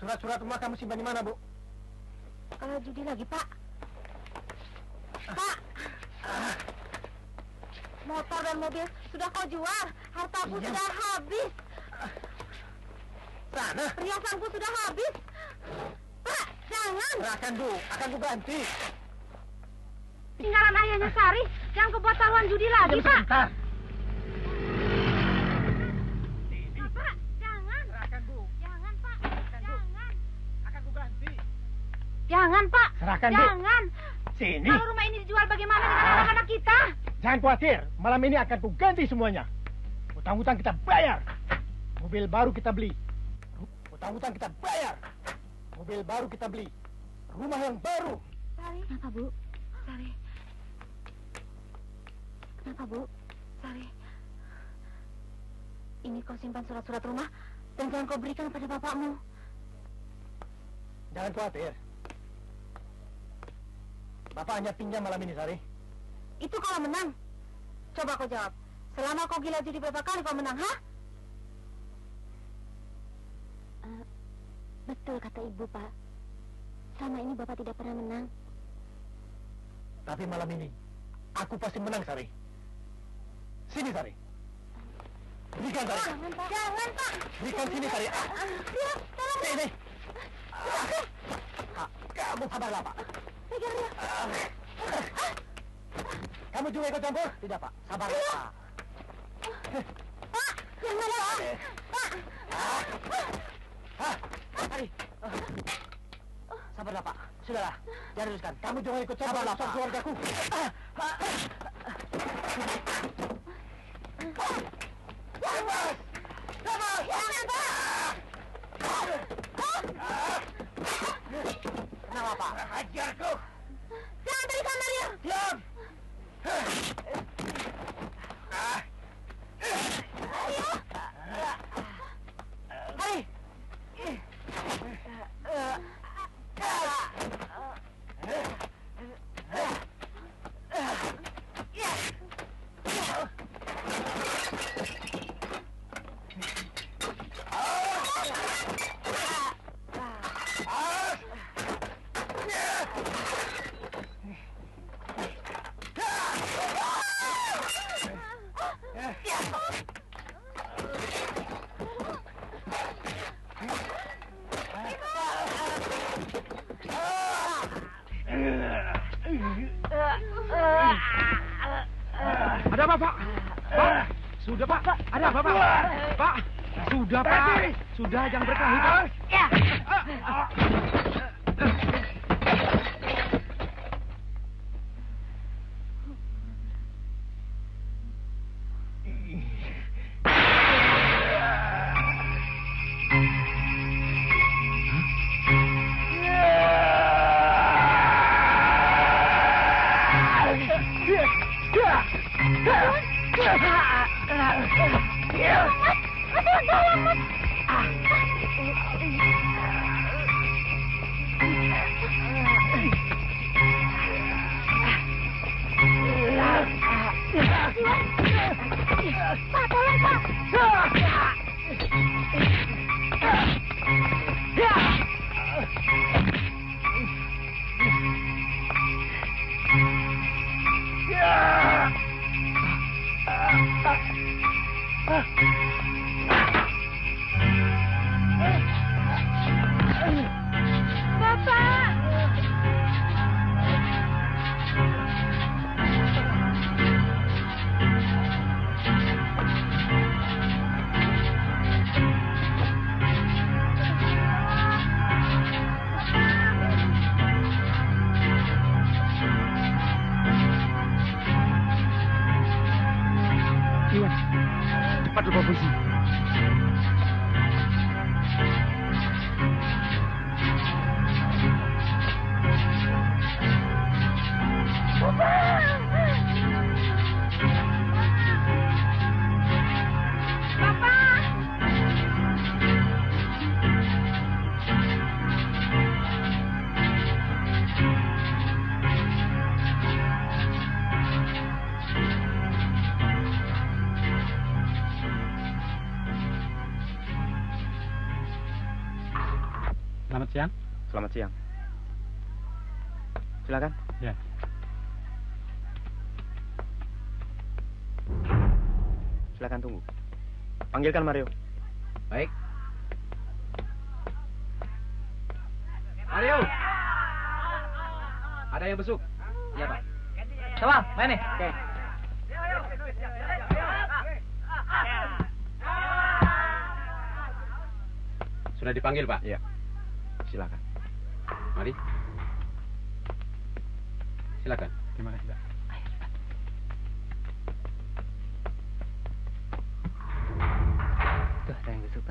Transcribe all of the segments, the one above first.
Surat-surat rumah kamu simpan di mana, Bu? Judi lagi, Pak. Pak! Motor dan mobil sudah kau jual. Hartaku sudah habis. Sana. Perhiasanku sudah habis. Pak, jangan. Serahkan, Bu. Akan ku ganti. Tinggalan ayahnya Sari. Jangan kau buat taruhan judi lagi, Pak. Sebentar. Pak, jangan. Serahkan, Bu. Jangan, Pak. Jangan. Akan ku ganti. Jangan, Pak. Serahkan, Bu. Jangan. Sini. Kalau rumah ini dijual bagaimana dengan anak-anak kita? Jangan khawatir. Malam ini akan ku ganti semuanya. Hutang-hutang kita bayar. Mobil baru kita beli. Hutang-hutang kita bayar. Mobil baru kita beli. Rumah yang baru. Sari. Kenapa, Bu? Sari. Kenapa, Bu? Sari. Ini kau simpan surat-surat rumah dan jangan kau berikan kepada bapakmu. Jangan khawatir. Bapak hanya pinjam malam ini, Sari. Itu kalau menang. Coba kau jawab. Selama kau gila judi berapa kali kau menang, ha? Betul kata Ibu, Pak. Selama ini Bapak tidak pernah menang. Tapi malam ini, aku pasti menang, Sari. Sini, Sari. Berikan, Sari. Jangan, Pak. Jangan, Pak. Berikan sini, Sari. Dia, tolong. Sini. Kamu sabarlah, Pak. Pegang dia. Kamu juga ikut campur? Tidak, Pak. Sabarlah, Pak. Pak, jangan, Pak. Pak. Sari. Sabarlah, Pak. Sudahlah. Jangan teruskan. Kamu juga ikut campur. Sabarlah, Pak. Keluargaku. Bebas! Bebas! Jangan, Pak. Kenapa, Pak? Ajarku. Jangan berikan Maria. Diam! Hai! Ada apa, Pak? Pak, sudah, Pak. Ada apa, Pak? Pak, sudah, Pak. Sudah, jangan berkelahi, Pak. Cepat lupa polisi. Selamat siang. Selamat siang. Silakan. Ya. Silakan tunggu. Panggilkan Mario. Baik. Mario. Ada yang besuk. Iya, Pak. Coba, main nih. Oke. Sudah dipanggil, Pak? Iya. Silakan. Mari. Silakan. Terima kasih, Pak. Tuh, ada yang besuk.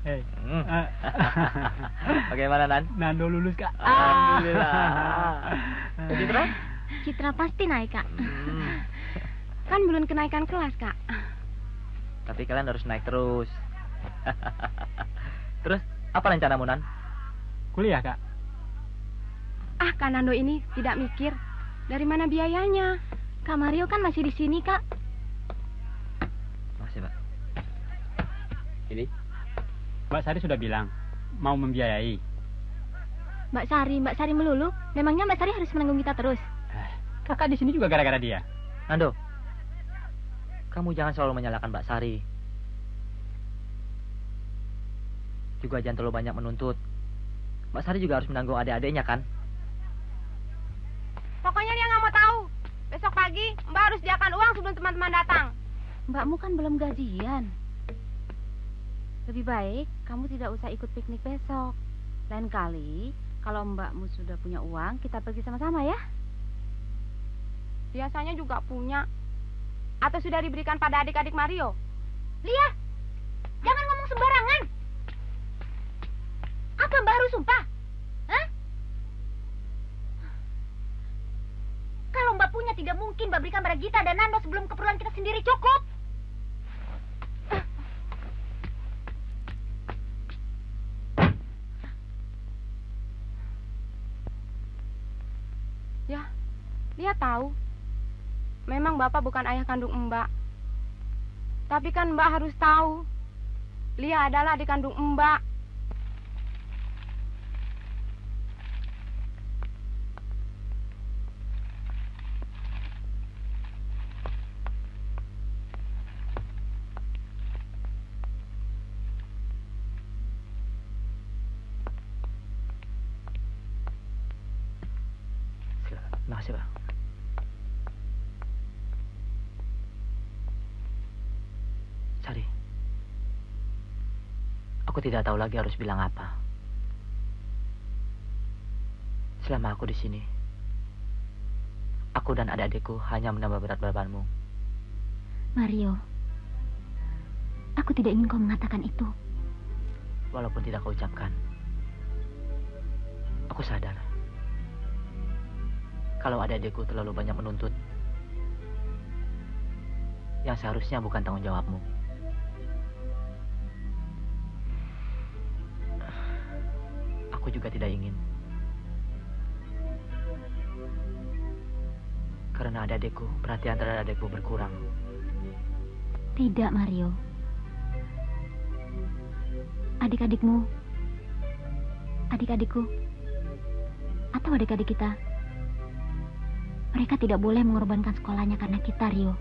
Hei. Bagaimana, Nan? Nando lulus, Kak. Alhamdulillah. Citra? Citra pasti naik, Kak. Kan belum kenaikan kelas, Kak. Tapi kalian harus naik terus. Terus, apa rencanamu, Nan? Kuliah, Kak. Ah, Kak Nando ini tidak mikir dari mana biayanya. Kak Mario kan masih di sini, Kak. Masih, Pak. Ini. Mbak Sari sudah bilang mau membiayai. Mbak Sari melulu. Memangnya Mbak Sari harus menanggung kita terus? Kakak di sini juga gara-gara dia. Nando, kamu jangan selalu menyalahkan Mbak Sari. Juga jangan terlalu banyak menuntut. Mbak Sari juga harus menanggung adik-adiknya, kan? Pokoknya dia nggak mau tahu. Besok pagi Mbak harus sediakan uang sebelum teman-teman datang. Mbakmu kan belum gajian. Lebih baik kamu tidak usah ikut piknik besok. Lain kali, kalau mbakmu sudah punya uang, kita pergi sama-sama ya. Biasanya juga punya. Atau sudah diberikan pada adik-adik Mario. Lia, jangan ngomong sembarangan. Apa mbak harus sumpah? Hah? Kalau mbak punya, tidak mungkin mbak berikan pada Gita dan Nando sebelum keperluan kita sendiri cukup. Ya, dia tahu. Memang Bapak bukan ayah kandung Mbak. Tapi kan Mbak harus tahu, Lia adalah adik kandung Mbak. Makasih, Pak. Sari, aku tidak tahu lagi harus bilang apa. Selama aku di sini, aku dan adik-adikku hanya menambah berat bebanmu. Mario, aku tidak ingin kau mengatakan itu. Walaupun tidak kau ucapkan, aku sadar kalau adik-adikku terlalu banyak menuntut yang seharusnya bukan tanggung jawabmu. Aku juga tidak ingin. Karena adik-adikku, perhatian terhadap adikku berkurang. Tidak, Mario. Adik-adikmu, adik-adikku, atau adik-adik kita, mereka tidak boleh mengorbankan sekolahnya karena kita, Rio.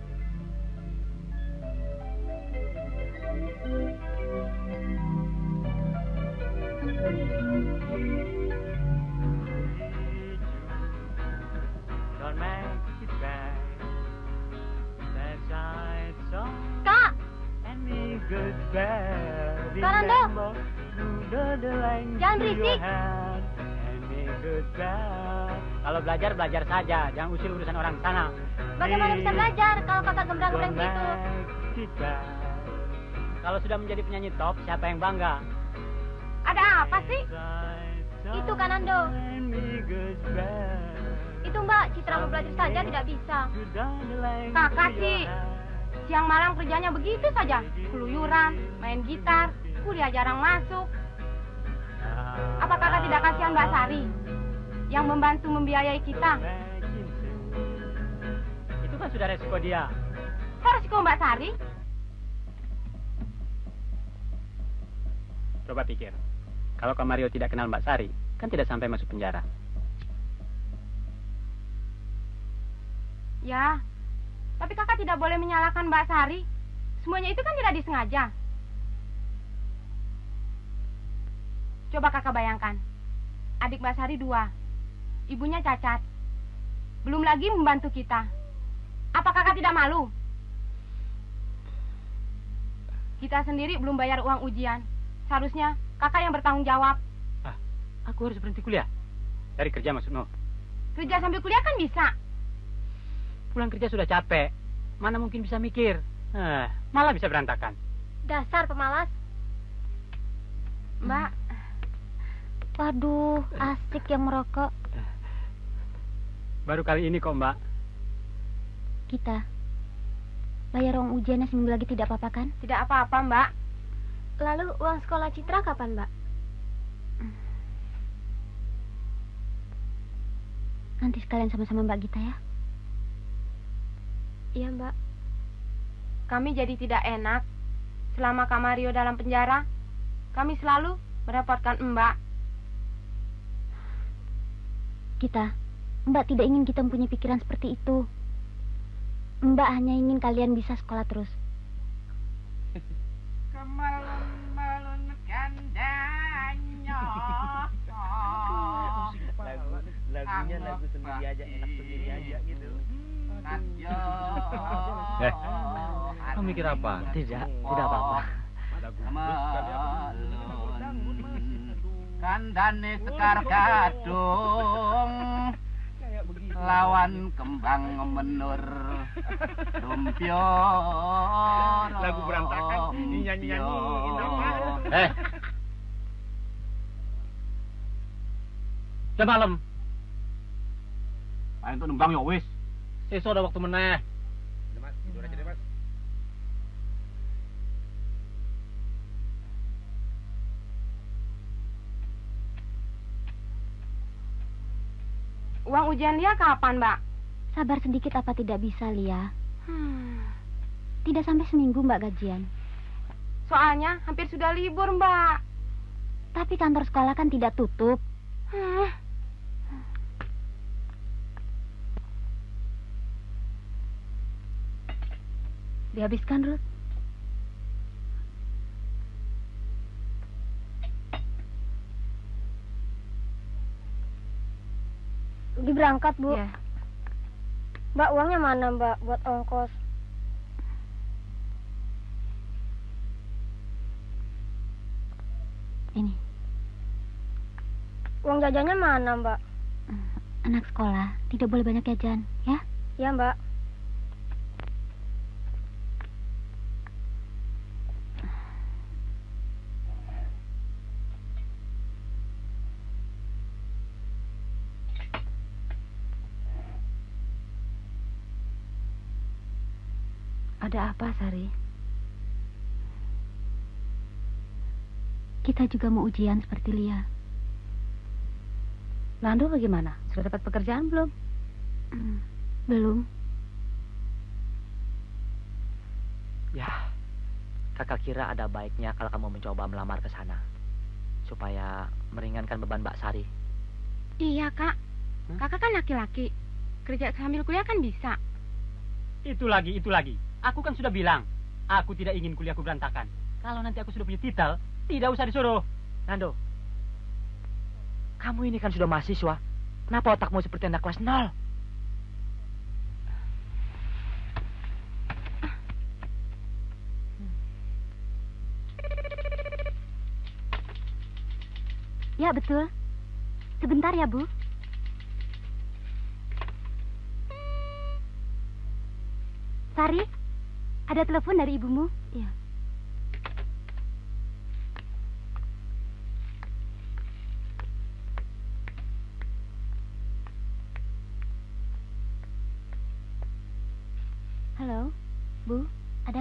Kak! Kak Nando! Jangan berisik! Kalau belajar, belajar saja. Jangan usil urusan orang sana. Bagaimana bisa belajar kalau kakak gembrang-gembrang gitu? Kalau sudah menjadi penyanyi top, siapa yang bangga? Ada apa sih? Itu Kak Nando. Itu Mbak, Citra mau belajar saja tidak bisa. Kakak sih, siang malam kerjanya begitu saja. Keluyuran, main gitar, kuliah jarang masuk. Apa kakak tidak kasihan Mbak Sari yang membantu membiayai kita? Itu kan sudah resiko dia. Kok resiko Mbak Sari? Coba pikir, kalau Kak Mario tidak kenal Mbak Sari, kan tidak sampai masuk penjara. Ya, tapi kakak tidak boleh menyalahkan Mbak Sari. Semuanya itu kan tidak disengaja. Coba kakak bayangkan, adik Mbak Sari 2, ibunya cacat, belum lagi membantu kita. Apa kakak tidak malu? Kita sendiri belum bayar uang ujian. Seharusnya kakak yang bertanggung jawab. Aku harus berhenti kuliah? Cari kerja maksudmu? Kerja sambil kuliah kan bisa. Pulang kerja sudah capek. Mana mungkin bisa mikir? Malah bisa berantakan. Dasar pemalas. Mbak. Waduh, asik yang merokok. Baru kali ini kok, Mbak. Kita bayar uang ujiannya seminggu lagi tidak apa-apa kan? Tidak apa-apa, Mbak. Lalu uang sekolah Citra kapan, Mbak? Nanti sekalian sama-sama Mbak Gita ya. Iya, Mbak. Kami jadi tidak enak. Selama Kak Mario dalam penjara, kami selalu merepotkan Mbak. Kita, Mbak tidak ingin kita mempunyai pikiran seperti itu. Mbak hanya ingin kalian bisa sekolah terus. Kemalun-malun gandanya. Lagunya lagu sendiri aja, enak sendiri aja gitu. Kamu mikir apa? Tidak apa-apa. Kandane sekar gadung lawan kembang menur rumpio. Lagu berantakan nyanyi-nyanyi Jam malam. Ayo untuk nembang ya wis. Sesuk ada waktu meneh. Mas, tidur aja deh, Mas. Uang ujian Lia kapan, Mbak? Sabar sedikit apa tidak bisa, Lia? Tidak sampai seminggu, Mbak, gajian. Soalnya hampir sudah libur, Mbak. Tapi kantor sekolah kan tidak tutup. Dihabiskan, Ruth. Pergi berangkat, Bu. Ya. Mbak, uangnya mana, Mbak, buat ongkos? Ini. Uang jajannya mana, Mbak? Anak sekolah tidak boleh banyak jajan, ya? Ya, Mbak. Ada apa, Sari? Kita juga mau ujian seperti Lia. Lando bagaimana? Sudah dapat pekerjaan belum? Belum. Ya, kakak kira ada baiknya kalau kamu mencoba melamar ke sana. Supaya meringankan beban Mbak Sari. Iya, Kak. Kakak kan laki-laki. Kerja sambil kuliah kan bisa. Itu lagi. Aku kan sudah bilang, aku tidak ingin kuliahku berantakan. Kalau nanti aku sudah punya titel, tidak usah disuruh. Nando, kamu ini kan sudah mahasiswa. Kenapa otakmu seperti anak kelas 0? Ya, betul. Sebentar ya, Bu. Sari, ada telepon dari ibumu? Iya.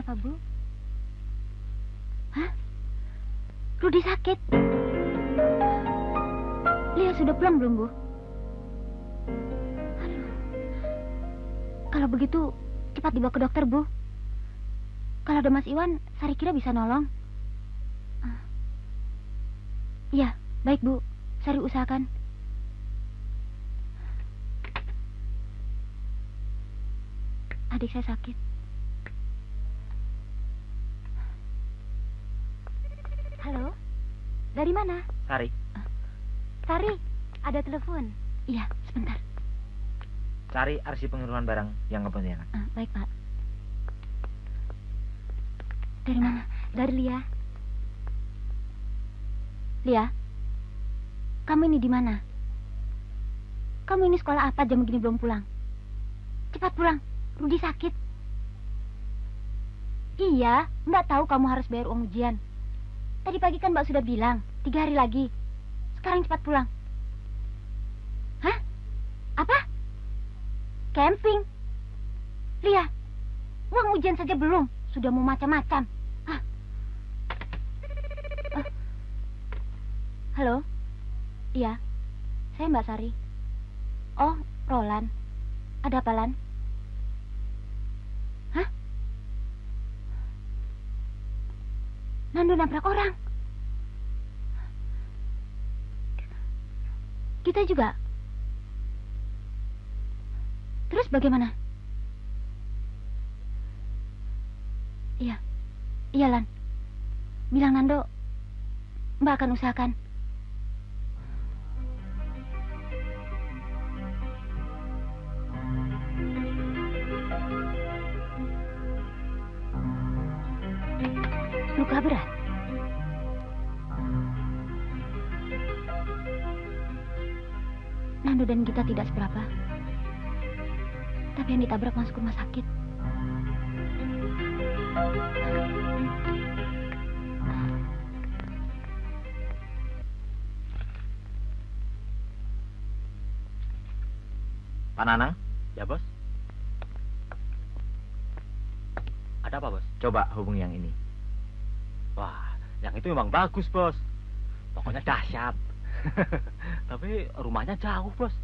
apa, Bu? Hah? Rudi sakit? Lia sudah pulang belum, Bu? Aduh. Kalau begitu, cepat dibawa ke dokter, Bu. Kalau ada Mas Iwan, Sari kira bisa nolong. Iya, baik, Bu. Sari usahakan. Adik saya sakit. Halo? Dari mana? Sari, Sari, ada telepon. Iya, sebentar. cari arsip pengiriman barang yang ke Pontianak. Baik, Pak. Dari mana? Dari Lia. Lia, kamu ini di mana? Kamu ini sekolah apa jam begini belum pulang? Cepat pulang, Rudi sakit. Iya, Mbak tahu kamu harus bayar uang ujian. Tadi pagi kan Mbak sudah bilang, 3 hari lagi. Sekarang cepat pulang. Hah? Apa? Camping? Lia, uang ujian saja belum. Sudah mau macam-macam. Halo? Iya, saya Mbak Sari. Oh, Roland. Ada apa, Lan? Hah? Nando nabrak orang. Kita juga. Terus bagaimana? Iya. Iya, Lan. Bilang Nando, Mbak akan usahakan. Luka berat. Nando dan kita tidak seberapa. Tapi yang ditabrak masuk rumah sakit. Pak Nanang? Ya, Bos. Ada apa, Bos? Coba hubungi yang ini. Wah, yang itu memang bagus, Bos. Pokoknya dahsyat. Tapi rumahnya jauh, Bos.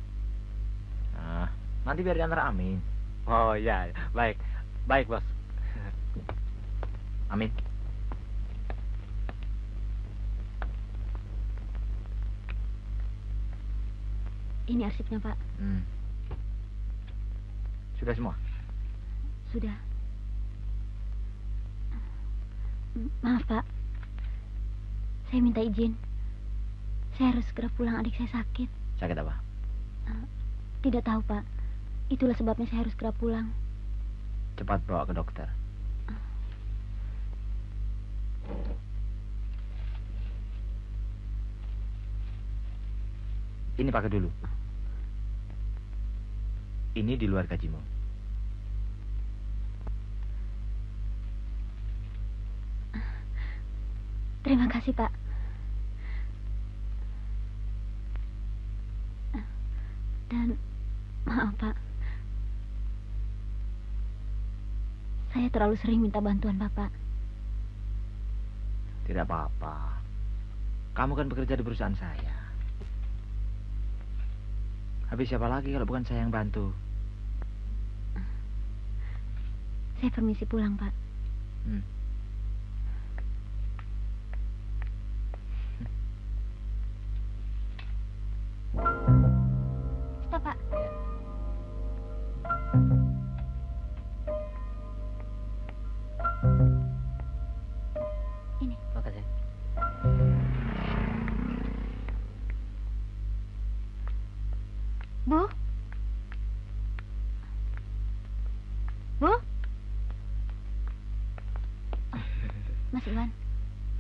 Nah, nanti biar diantar Amin. Oh iya, baik. Baik, Bos. Amin. Ini arsipnya, Pak. Sudah semua? Sudah. Maaf, Pak. Saya minta izin. Saya harus segera pulang, adik saya sakit. Sakit apa? Tidak tahu, Pak. Itulah sebabnya saya harus segera pulang. Cepat bawa ke dokter. Ini pakai dulu. Ini di luar gajimu. Terima kasih, Pak. Dan maaf, Pak. Saya terlalu sering minta bantuan Bapak. Tidak apa-apa. Kamu kan bekerja di perusahaan saya. Habis siapa lagi kalau bukan saya yang bantu? Saya permisi pulang, Pak. Stop, Pak. Ini. Makasih. Bu? Bu? Mas Iwan,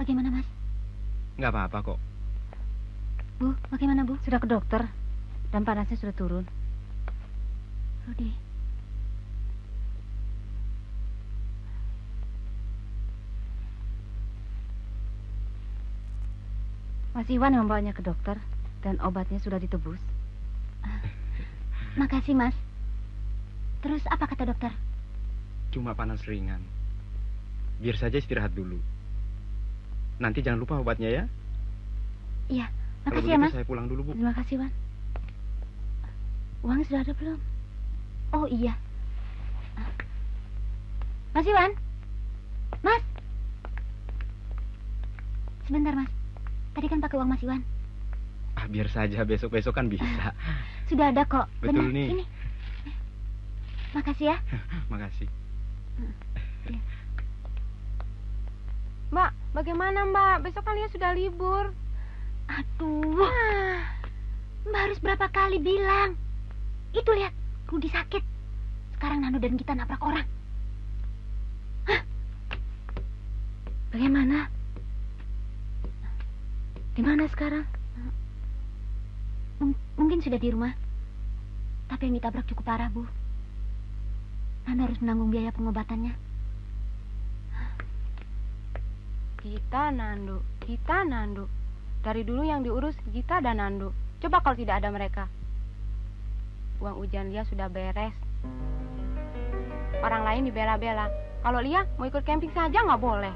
bagaimana, Mas? Nggak apa-apa kok. Bu, bagaimana, Bu? Sudah ke dokter dan panasnya sudah turun. Rudi. Mas Iwan yang membawanya ke dokter dan obatnya sudah ditebus. Makasih, Mas. Terus apa kata dokter? Cuma panas ringan. biar saja istirahat dulu. Nanti jangan lupa obatnya ya. Iya, Kalau makasih ya, begitu Mas. saya pulang dulu, Bu. Terima kasih, Wan. Uang sudah ada belum? Oh iya. Mas Iwan? Mas? Sebentar, Mas. Tadi kan pakai uang Mas Iwan. Ah, biar saja, besok-besok kan bisa. Sudah ada kok. Betul Benar, nih. Ini. Makasih ya. Makasih. Mbak, bagaimana Mbak? Besok kan Lia sudah libur. Aduh. Mbak harus berapa kali bilang. Itu lihat, Rudi sakit. Sekarang Nando dan kita nabrak orang. Hah? Bagaimana? Di mana sekarang? Mungkin sudah di rumah. Tapi yang ditabrak cukup parah, Bu. Nando harus menanggung biaya pengobatannya. Kita Nando. Dari dulu yang diurus Gita dan Nando. Coba kalau tidak ada mereka. Uang ujian Lia sudah beres. Orang lain dibela-bela. Kalau Lia mau ikut camping saja nggak boleh.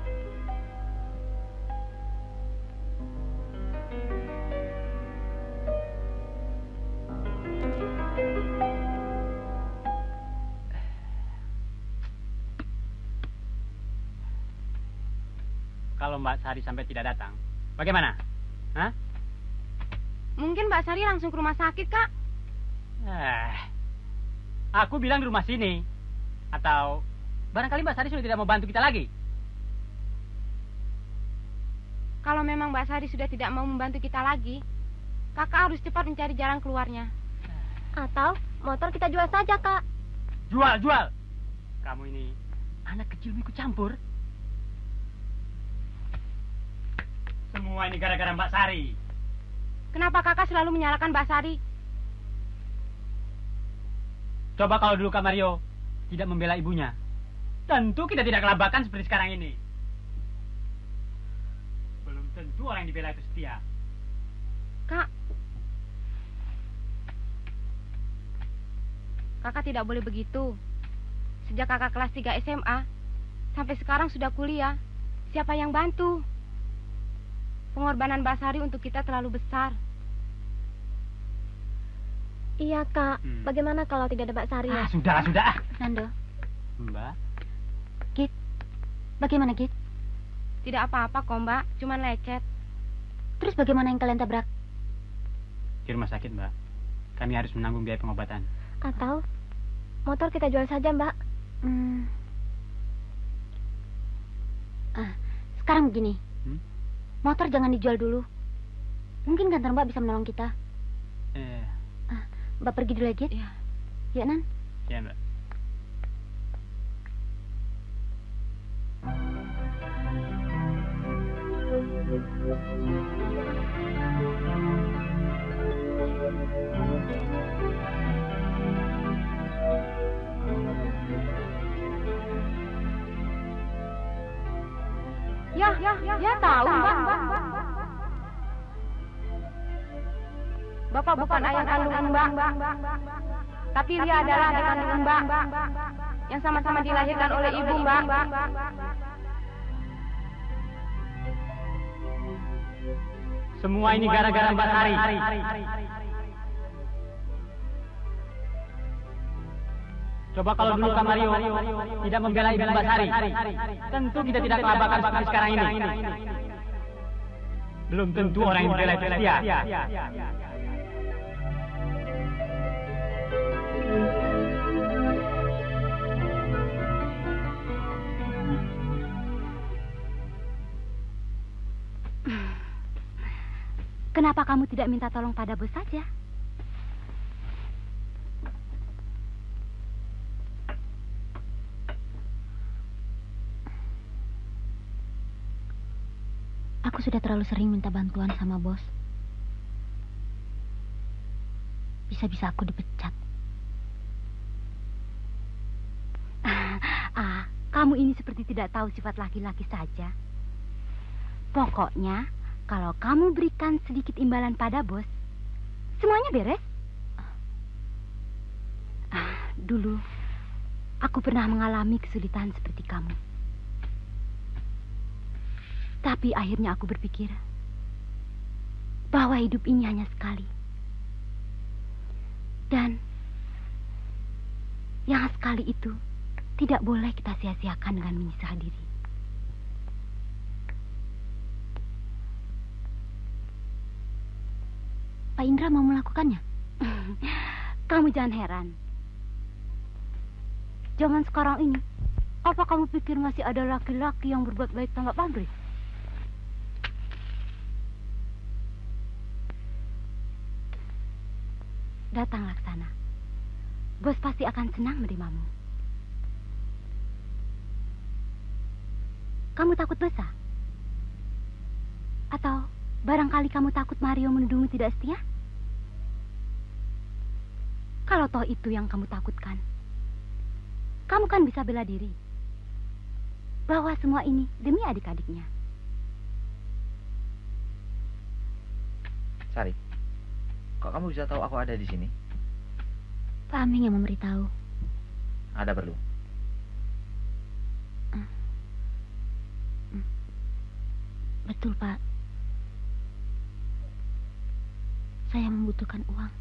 Kalau Mbak Sari sampai tidak datang, bagaimana? Hah? Mungkin Mbak Sari langsung ke rumah sakit, Kak. Aku bilang di rumah sini. Atau barangkali Mbak Sari sudah tidak mau bantu kita lagi. Kalau memang Mbak Sari sudah tidak mau membantu kita lagi, Kakak harus cepat mencari jalan keluarnya. Atau motor kita jual saja, Kak. Jual. Kamu ini anak kecil ikut campur. Semua ini gara-gara Mbak Sari. Kenapa Kakak selalu menyalahkan Mbak Sari? Coba kalau dulu Kak Mario tidak membela ibunya, tentu kita tidak kelabakan seperti sekarang ini. Belum tentu orang yang dibela itu setia. Kak, Kakak tidak boleh begitu. Sejak Kakak kelas 3 SMA sampai sekarang sudah kuliah, siapa yang bantu? Pengorbanan Mbak Sari untuk kita terlalu besar. Iya, Kak. Bagaimana kalau tidak ada Mbak Sari? Sudah. Nando. Mbak. Git. Bagaimana, Git? Tidak apa-apa kok, Mbak. Cuman lecet. Terus bagaimana yang kalian tabrak? Di rumah sakit, Mbak. Kami harus menanggung biaya pengobatan. Atau motor kita jual saja, Mbak. Sekarang begini. Motor jangan dijual dulu. Mungkin kantor Mbak bisa menolong kita. Mbak pergi dulu ya, Git. Iya. Ya, Nan? Ya, Mbak. Ya tahu, Mbak. Bapak bukan ayah kandung Mbak. Tapi dia adalah adik kandung Mbak. Yang sama-sama dilahirkan oleh ibu Mbak. Semua ini gara-gara Mbak Sari. Coba kalau dulu Kak Mario tidak membela ibu Mbak Sari, tentu kita tidak kelabakan seperti sekarang ini. Belum tentu orang yang membela itu setia. Kenapa kamu tidak minta tolong pada bos saja? Aku sudah terlalu sering minta bantuan sama bos. Bisa-bisa aku dipecat. Kamu ini seperti tidak tahu sifat laki-laki saja. Pokoknya, kalau kamu berikan sedikit imbalan pada bos, semuanya beres. Dulu, aku pernah mengalami kesulitan seperti kamu. Tapi akhirnya aku berpikir bahwa hidup ini hanya sekali. Dan yang sekali itu tidak boleh kita sia-siakan dengan menyiksa diri. Pak Indra mau melakukannya? Kamu jangan heran. Zaman sekarang ini, apa kamu pikir masih ada laki-laki yang berbuat baik tanpa pamrih? Datanglah ke sana. Bos pasti akan senang menerimamu. Kamu takut dosa? Atau barangkali kamu takut Mario menuduhmu tidak setia? Kalau toh itu yang kamu takutkan, kamu kan bisa bela diri. Bahwa semua ini demi adik-adiknya. Sari, kok kamu bisa tahu aku ada di sini? Pak Aming yang memberitahu. Ada perlu? Betul, Pak. Saya membutuhkan uang.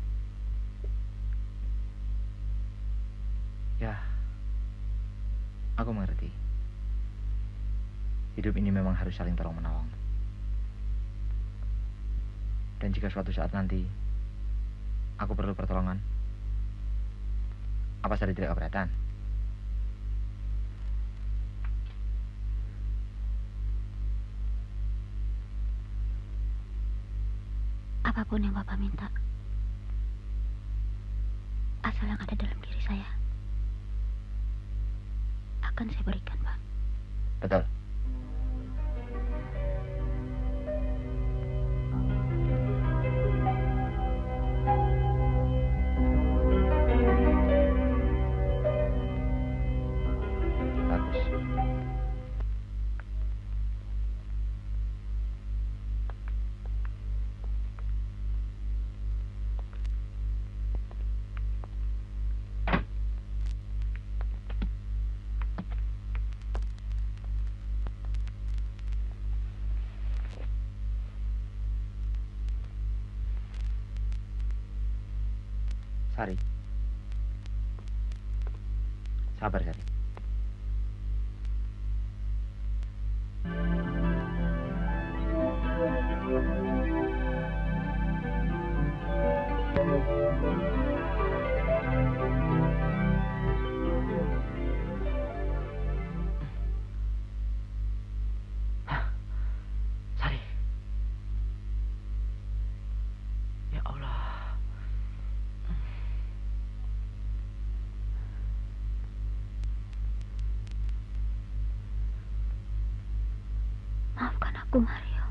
Ya, aku mengerti. Hidup ini memang harus saling tolong-menolong. Dan jika suatu saat nanti aku perlu pertolongan, apa Sari tidak keberatan? Apapun yang Bapak minta, asal yang ada dalam diri saya, akan saya berikan, Pak. Betul. Bagus. Sari. Sabar, Sari. Sari. Ya Allah. Maafkan aku, Mario.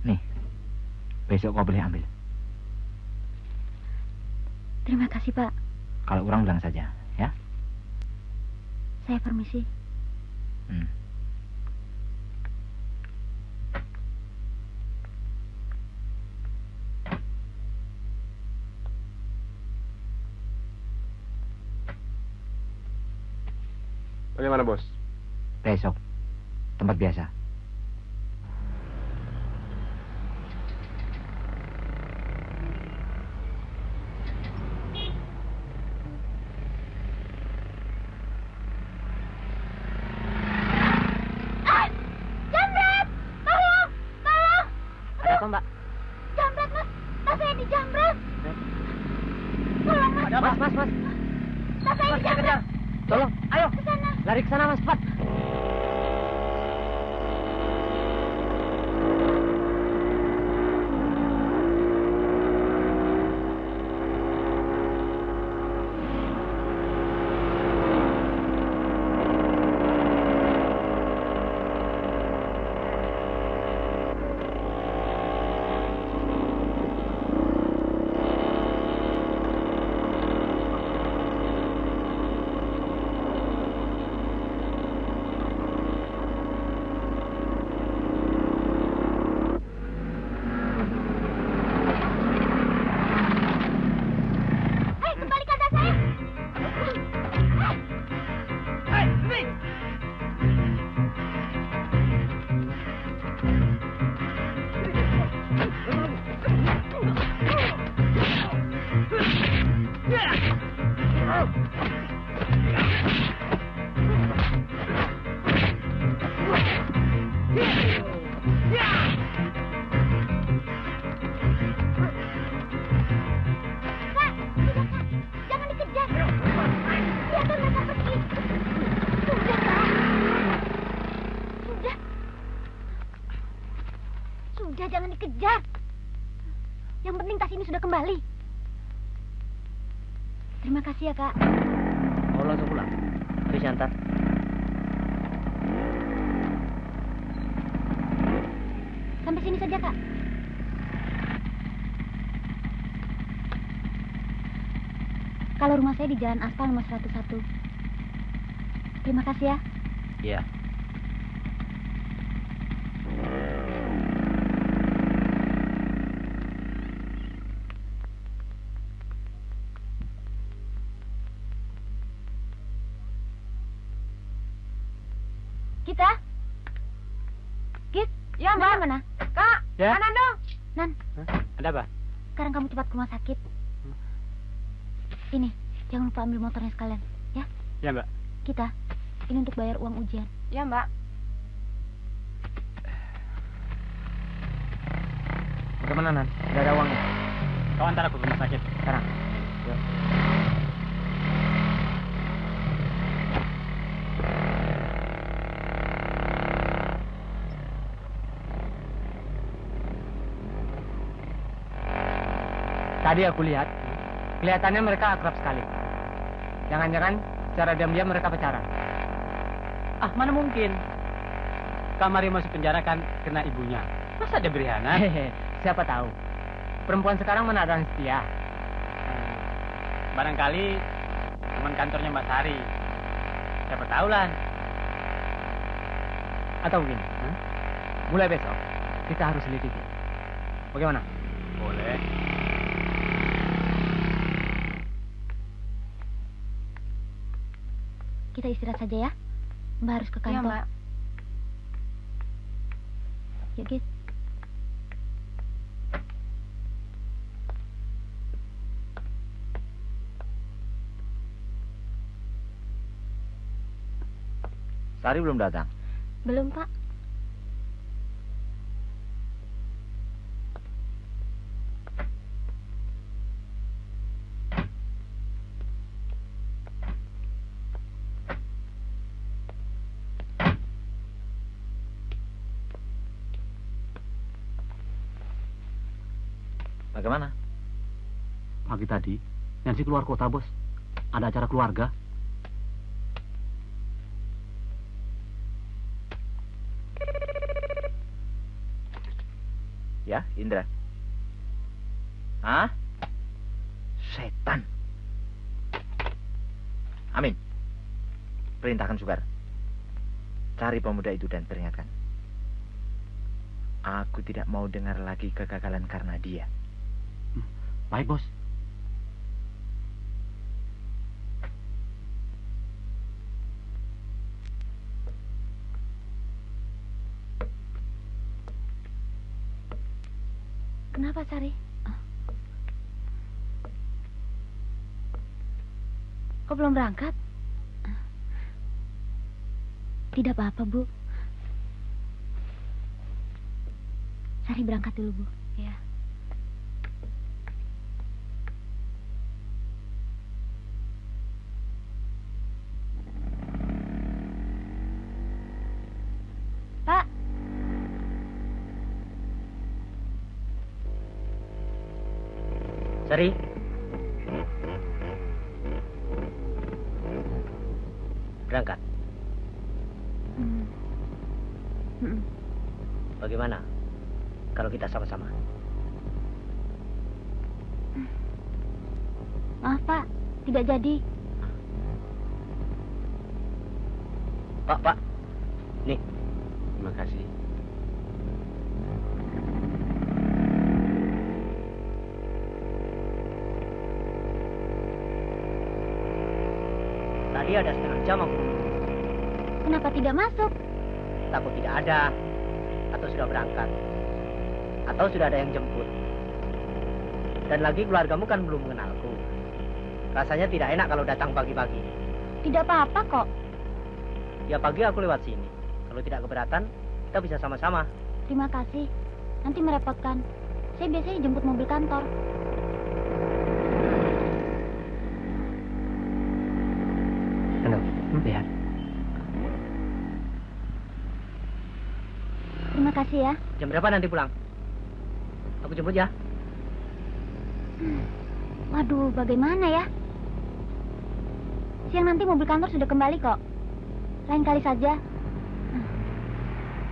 Nih, besok kau boleh ambil. Terima kasih, Pak. Kalau kurang bilang saja, ya? Saya permisi. Bagaimana, Bos? Besok, tempat biasa. Jambret! Tolong! Tolong! Ada apa, Mbak? Jambret, Mas! Tas saya dijambret! Tolong, Mas! Ada apa? Mas. Tas saya dijambret! Tolong, ayo. Ke sana! Lari ke sana, Mas, cepat. Yang penting tas ini sudah kembali. Terima kasih ya, Kak. Mau langsung pulang? Habis nyantar. Sampai sini saja, Kak. Kalau rumah saya di Jalan Aspal nomor 101. Terima kasih ya. Iya. Kita? Git? Ya, Mbak. Mana? Kak, Ya? kanan dong. Nan, Ada apa? sekarang kamu cepat ke rumah sakit. Ini, jangan lupa ambil motornya sekalian, ya? Ya, Mbak. Kita, ini untuk bayar uang ujian. Ya, Mbak. Bagaimana, Nan? Udah ada uangnya? Kau antar aku ke rumah sakit. Sekarang. Yuk. Tadi aku lihat, kelihatannya mereka akrab sekali. Jangan-jangan secara diam-diam mereka pacaran. Ah, mana mungkin? Kak Mario masuk penjara kan kena ibunya. Masa dia berkhianat? Hehehe, siapa tahu. Perempuan sekarang mana ada yang setia. Barangkali teman kantornya Mbak Sari. Siapa tahu, Lan. Atau begini, mulai besok kita harus selidiki. Bagaimana? Boleh. Kita istirahat saja ya. Mbak harus ke Ya, kantor. Mbak. Yuk, Git. Sari belum datang. Belum, Pak. Bagaimana? Pagi tadi, Nancy keluar kota, Bos. Ada acara keluarga. Ya, Indra. Hah? Setan. Amin. Perintahkan Sugar. Cari pemuda itu dan peringatkan. Aku tidak mau dengar lagi kegagalan karena dia. Baik, Bos. Kenapa, Sari? Kok belum berangkat? Tidak apa-apa, Bu. Sari berangkat dulu, Bu. Ya. Pak. Sari. Berangkat. Bagaimana kalau kita sama-sama? Maaf, Pak. Tidak jadi. Pak. Nih. Terima kasih. Tadi ada setengah jam aku. Kenapa tidak masuk? Takut tidak ada. Atau sudah berangkat. Atau sudah ada yang jemput. Dan lagi keluargamu kan belum mengenalku. Rasanya tidak enak kalau datang pagi-pagi. Tidak apa-apa kok. Ya pagi aku lewat sini. Kalau tidak keberatan, kita bisa sama-sama. Terima kasih. Nanti merepotkan. Saya biasanya jemput mobil kantor. Halo, lihat. Terima kasih ya. Jam berapa nanti pulang? Aku jemput ya. Waduh, bagaimana ya? Siang nanti mobil kantor sudah kembali kok. Lain kali saja.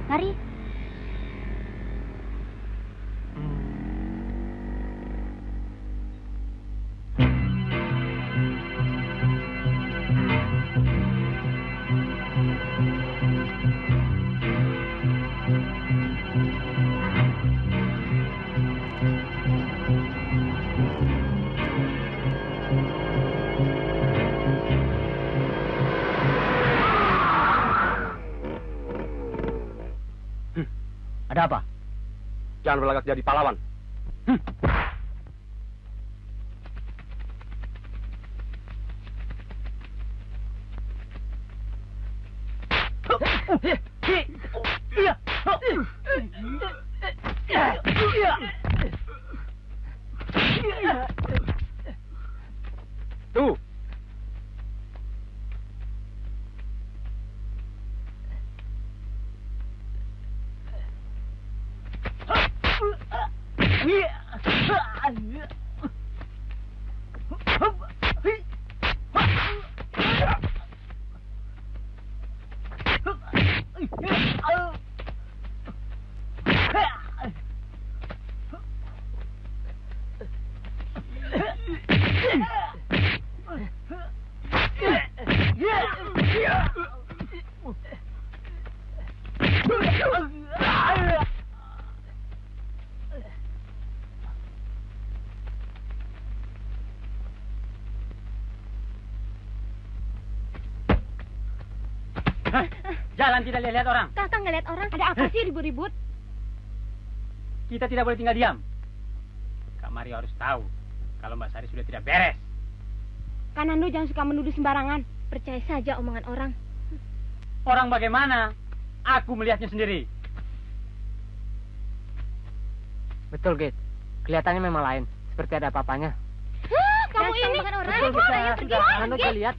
Mari. Ada apa? Jangan berlagak jadi pahlawan. Tuh. Jalan tidak lihat orang. Kakak ngeliat orang, ada apa sih ribut-ribut? Kita tidak boleh tinggal diam. Kak Mario harus tahu kalau Mbak Sari sudah tidak beres. Kak Nando jangan suka menuduh sembarangan. Percaya saja omongan orang. Orang bagaimana? Aku melihatnya sendiri. Betul, Git. Kelihatannya memang lain. Seperti ada apa-apanya. Kamu ini bukan orang. Betul, Ayo, kita pergi. sudah Nando kita lihat.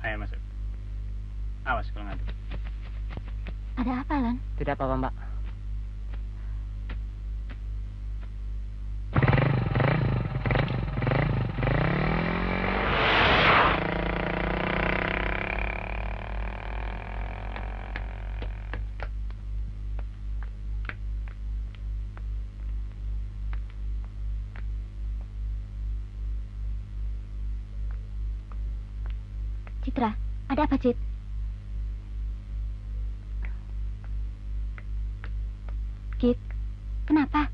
Ayo masuk. Awas kalau ngantuk. Ada apa, Lan? Tidak apa-apa, Mbak. Citra, ada apa, Cit? Kit, kenapa?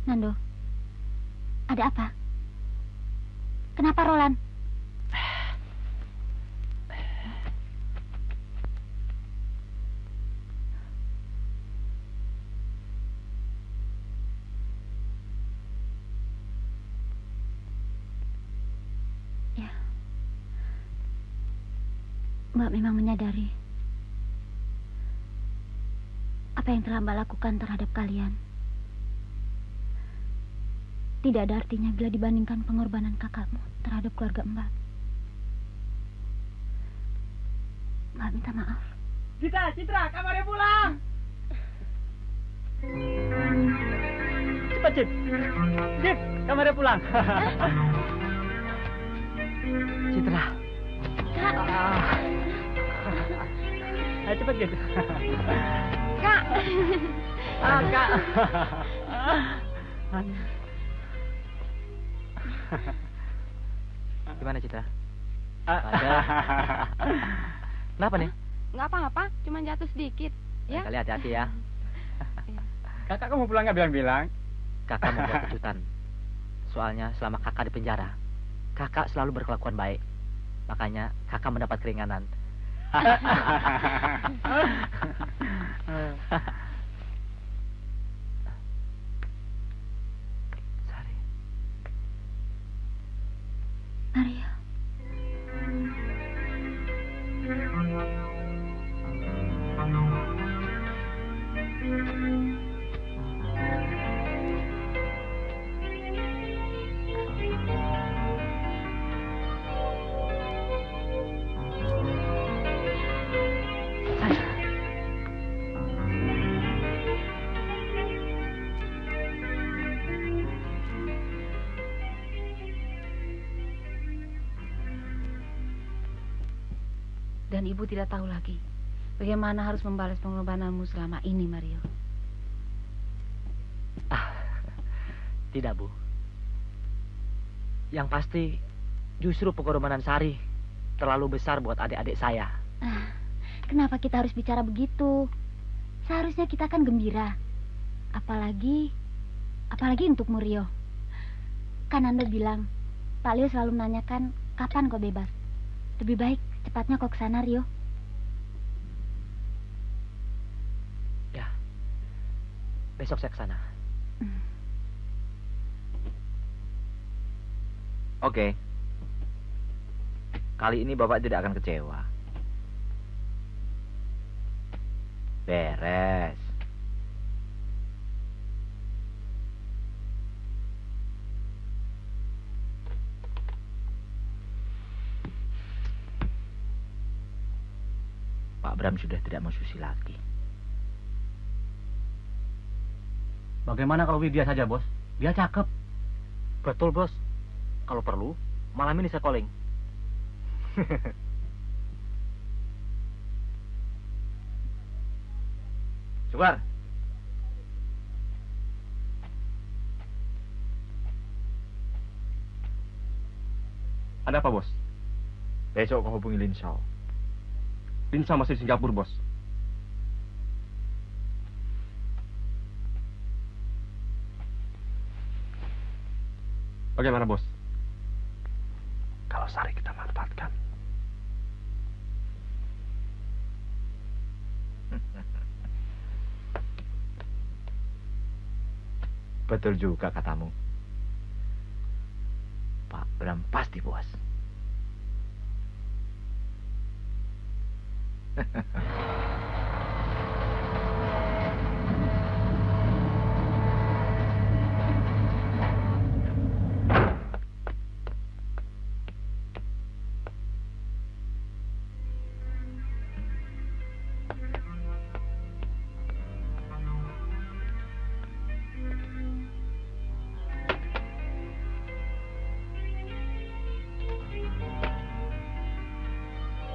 Nando, ada apa? Kenapa, Roland? Ya, Mbak memang menyadari apa yang telah Mbak lakukan terhadap kalian. Tidak ada artinya bila dibandingkan pengorbanan kakakmu terhadap keluarga Mbak. Mbak minta maaf. Citra, kamarnya pulang. Cepat, Cip. Cip, kamarnya pulang. Citra. Ayo cepat, Cip. Kak. Kak. Gimana, Citra? Ada. Kenapa nih? Nggak apa-apa, cuma jatuh sedikit. Ya. Kali hati-hati ya. Kakak kamu pulang nggak bilang-bilang? Kakak membuat kejutan. Soalnya selama kakak di penjara, kakak selalu berkelakuan baik. Makanya kakak mendapat keringanan. Sari. Maria. Dan ibu tidak tahu lagi bagaimana harus membalas pengorbananmu selama ini, Mario. Tidak, Bu. Yang pasti justru pengorbanan Sari terlalu besar buat adik-adik saya. Kenapa kita harus bicara begitu? Seharusnya kita kan gembira. Apalagi untuk Murio. Kan Anda bilang, Pak Leo selalu menanyakan kapan kau bebas. Lebih baik cepatnya kau ke sana, Rio. Ya. Besok saya ke sana. Oke. Kali ini Bapak tidak akan kecewa. Beres. Pak Bram sudah tidak mau Susi lagi. Bagaimana kalau Widya saja, Bos? Dia cakep. Betul, Bos. Kalau perlu, malam ini saya calling. Sukar. Ada apa, Bos? Besok kau hubungi Lin Shao. Linsa masih di Singapura, Bos. Bagaimana, Bos? Kalau Sari kita manfaatkan. Betul juga katamu. Pak Bram pasti puas.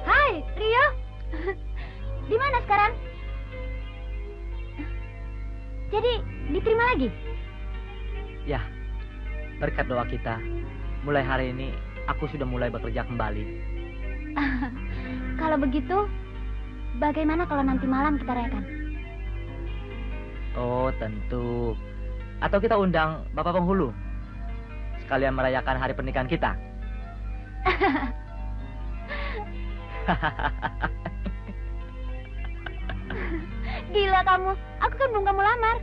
Hai, Rio. Di mana sekarang? Jadi, diterima lagi? Ya, berkat doa kita, mulai hari ini aku sudah mulai bekerja kembali. Kalau begitu, bagaimana kalau nanti malam kita rayakan? Oh, tentu. Atau kita undang Bapak Penghulu. Sekalian merayakan hari pernikahan kita. Gila kamu, aku kan belum kamu lamar.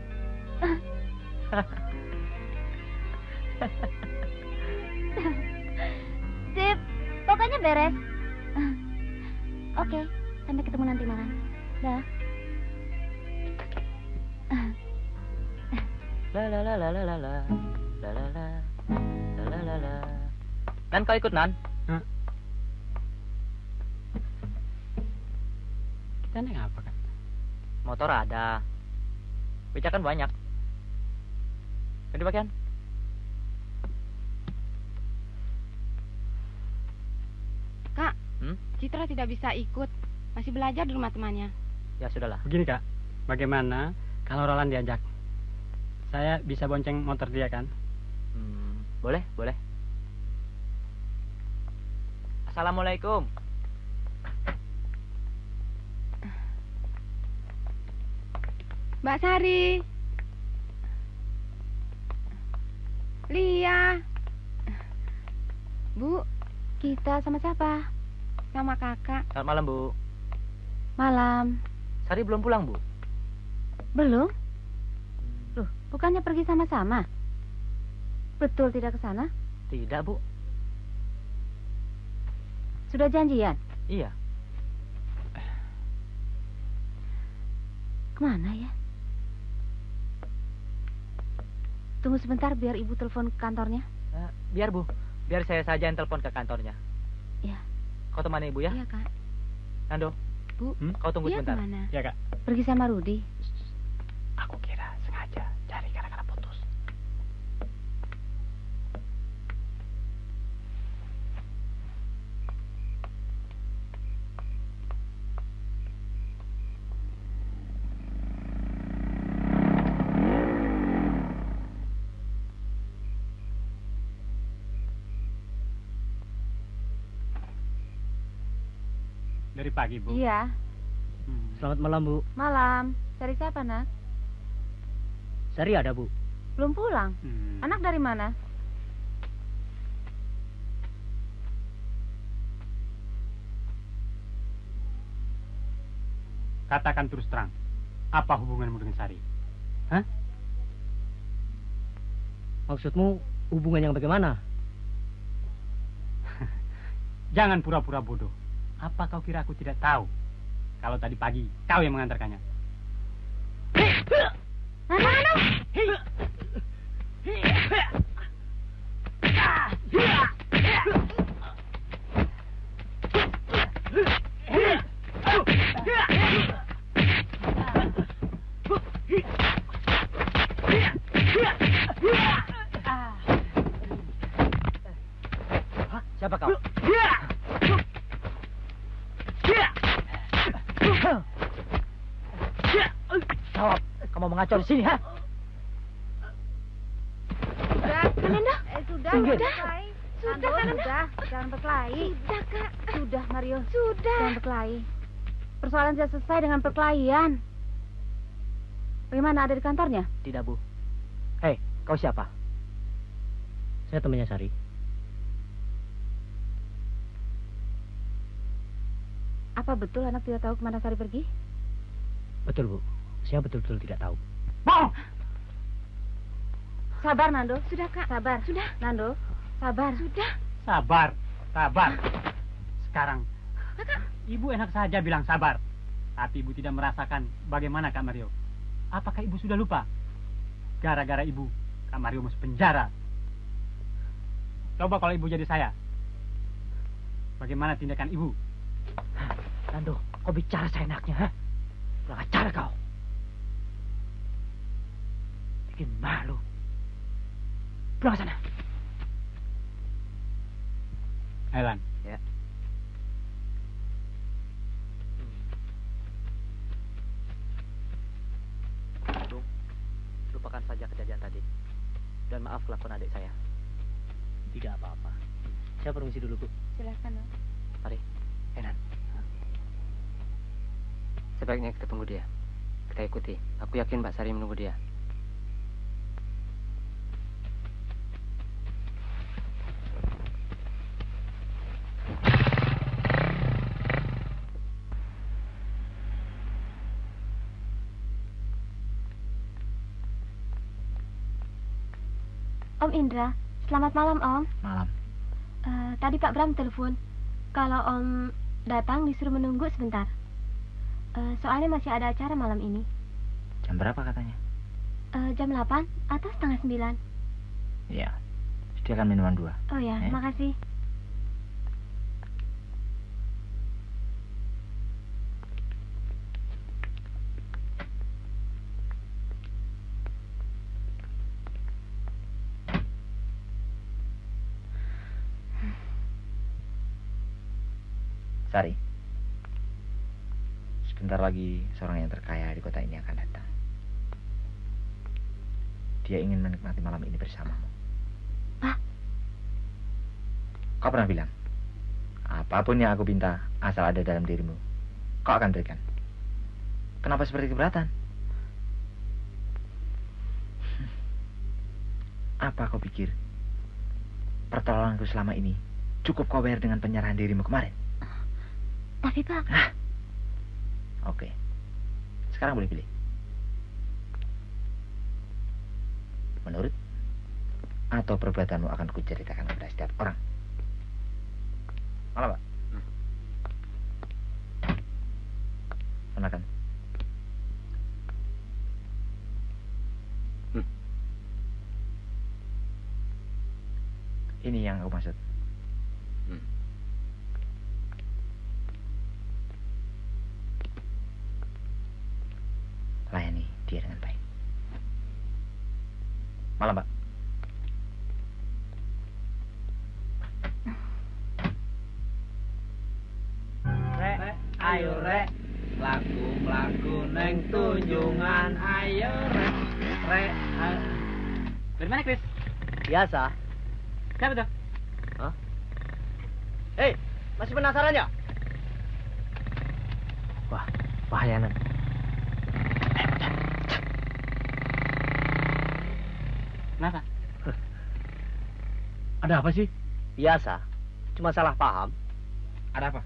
Sip, pokoknya beres. Oke, sampai ketemu nanti malam. Dah. La la la la la la la la la la la la la. Nan kau ikut, Nan? Kita naik apa, kan? Motor ada. Becak kan banyak. Ganti pakaian. Kak, Citra tidak bisa ikut. Masih belajar di rumah temannya. Ya sudahlah. Begini, Kak. Bagaimana kalau Roland diajak? Saya bisa bonceng motor dia, kan? Boleh, boleh. Assalamualaikum. Mbak Sari. Lia. Bu, kita sama siapa? Sama kakak. Selamat malam, Bu. Malam. Sari belum pulang, Bu? Belum? Loh, bukannya pergi sama-sama? Betul tidak ke sana? Tidak, Bu. Sudah janjian? Iya. Kemana ya? Tunggu sebentar biar ibu telepon ke kantornya. Biar, Bu. Biar saya saja yang telepon ke kantornya. Ya. Kau temani Ibu ya? Iya, Kak. Nando. Bu, kau tunggu dia sebentar. kemana? Ya, Kak. Pergi sama Rudi. Aku kira sengaja cari gara-gara putus. dari pagi, Bu. Iya. Selamat malam, Bu. Malam. Cari siapa, Nak? Sari ada, Bu. Belum pulang. Anak dari mana? Katakan terus terang. Apa hubunganmu dengan Sari? Hah? Maksudmu hubungan yang bagaimana? Jangan pura-pura bodoh. Apa kau kira aku tidak tahu? Kalau tadi pagi kau yang mengantarkannya. Siapa kau? Jawab, kamu mengacau di sini, ha? Sudah, Nando. Sudah, Pinggir. Sudah, sudah. Jangan berkelahi. Sudah, Kak. Sudah, Mario. Sudah. Jangan berkelahi. Persoalan sudah selesai dengan perkelahian. Bagaimana, ada di kantornya? Tidak, Bu. Hei, kau siapa? Saya temannya Sari. Apa betul anak tidak tahu kemana Sari pergi? Betul, Bu. Saya betul-betul tidak tahu. Bohong! Sabar, Nando. Sudah, Kak. Sabar. Sudah. Nando, sabar. Sudah. Sabar, sabar. Sekarang, Ibu enak saja bilang sabar. Tapi Ibu tidak merasakan bagaimana Kak Mario. Apakah Ibu sudah lupa? Gara-gara Ibu, Kak Mario masuk penjara. Coba kalau Ibu jadi saya. Bagaimana tindakan Ibu? Nando, kau bicara seenaknya, ha? Kurang ajar kau. Bikin malu. Pulang sana. Elan. Ya. Dung, lupakan saja kejadian tadi. Dan maaf kelakuan adik saya. Tidak apa-apa. Saya permisi dulu, Bu. Silakan, Nando. Mari. Enan. Sebaiknya kita tunggu dia. Kita ikuti. Aku yakin Mbak Sari menunggu dia. Om Indra, selamat malam, Om. Malam. Tadi Pak Bram telepon. Kalau Om datang disuruh menunggu sebentar. Soalnya masih ada acara malam ini. Jam berapa katanya? Jam 8 atau setengah 9. Iya. Sediakan minuman 2. Oh ya, makasih. Sari. Sebentar lagi seorang yang terkaya di kota ini akan datang. Dia ingin menikmati malam ini bersamamu. Pak? Kau pernah bilang, apapun yang aku minta, asal ada dalam dirimu, kau akan berikan. Kenapa seperti keberatan? Apa kau pikir pertolonganku selama ini cukup kau bayar dengan penyerahan dirimu kemarin? Tapi Pak... Oke. Sekarang boleh pilih. Menurut atau perbuatanmu akan kuceritakan kepada setiap orang. Malah, Pak. Makan. Ini yang aku maksud. Layani dia dengan baik. Malam, Pak. Rek, ayo rek, laku neng tunjungan, ayo rek, rek. Dari mana, Chris? Biasa. Siapa tuh? Hah? Hei, masih penasaran ya? Wah, bahaya Nan. Kenapa? Ada apa sih? Biasa, cuma salah paham. Ada apa?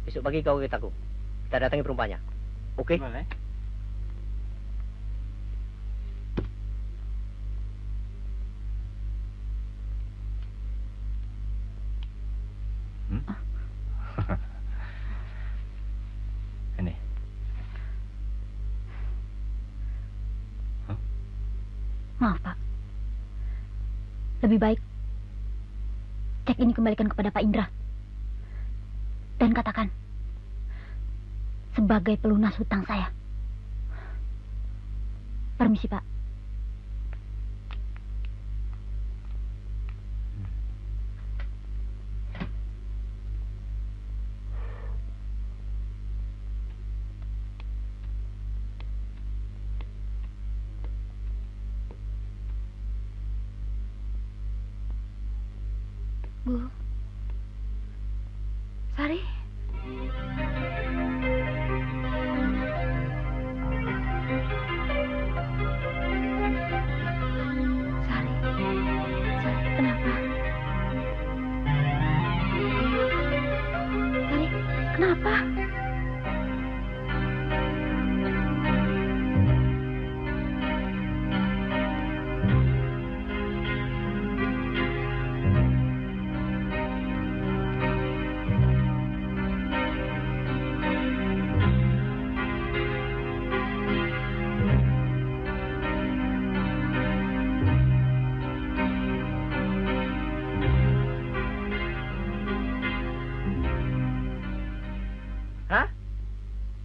Besok pagi kau ke aku. Kita datangi perumpanya. Oke? Boleh. Ini. Maaf, Pak. Lebih baik cek ini kembalikan kepada Pak Indra. Dan katakan, sebagai pelunas hutang saya. Permisi, Pak. Bu. Sari. Sari. Sari, kenapa? Sari, kenapa? Hah?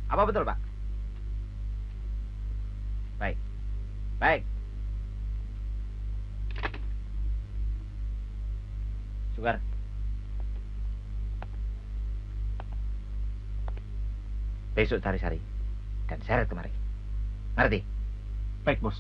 Apa betul, Pak? Baik. Baik. Sugar. Besok cari Sari dan seret kemari. Ngerti? Baik, Bos.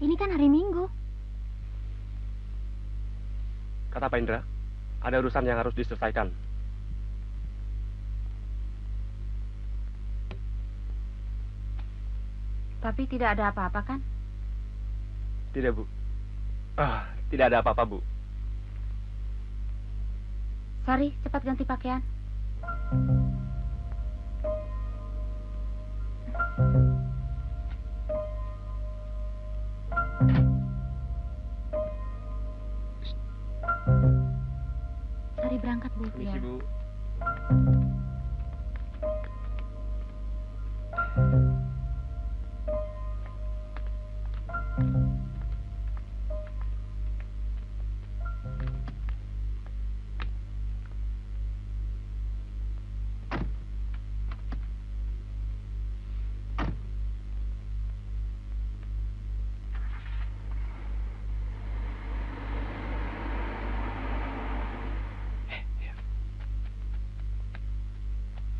Ini kan hari Minggu. Kata Pak Indra, ada urusan yang harus diselesaikan. Tapi tidak ada apa-apa kan? Tidak, Bu. Tidak ada apa-apa, Bu. Sari, cepat ganti pakaian. Sari berangkat, Bu. Permisi, Bu.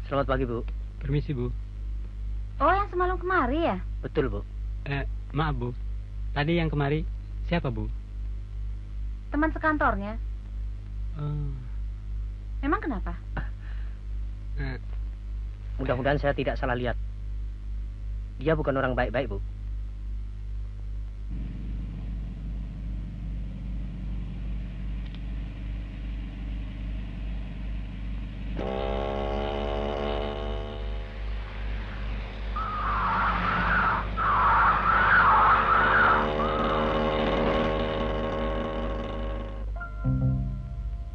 Selamat pagi, Bu. Permisi, Bu. Oh, yang semalam kemari ya? Betul, Bu. Maaf, Bu. Tadi yang kemari siapa, Bu? Teman sekantornya. Memang kenapa? Mudah-mudahan saya tidak salah lihat. Dia bukan orang baik-baik, Bu.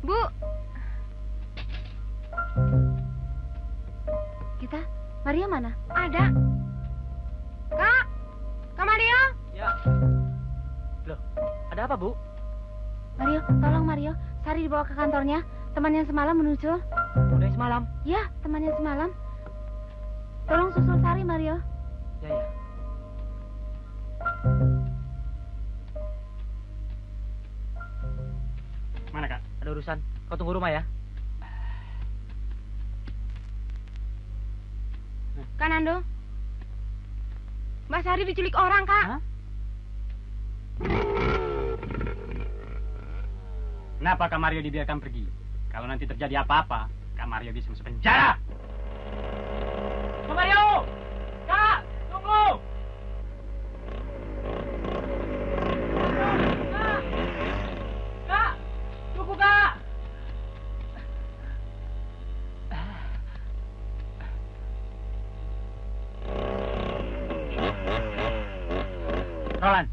Bu. Kita, Maria mana? Ada. Kak. Kak Mario. Ya. Loh, ada apa, Bu? Mario, tolong Mario. Sari dibawa ke kantornya. Teman yang semalam menuju. Udah semalam. Ya, teman yang semalam. Tolong susul Sari, Mario. Ya, ya. urusan. Kau tunggu rumah ya. Kak Nando, Mbak Sari diculik orang, Kak. Hah? Kenapa Kak Mario dibiarkan pergi? Kalau nanti terjadi apa-apa, Kak Mario bisa masuk penjara. Kak Mario! Kak! Tunggu! Kak! Kak! Tunggu, Kak! Roland,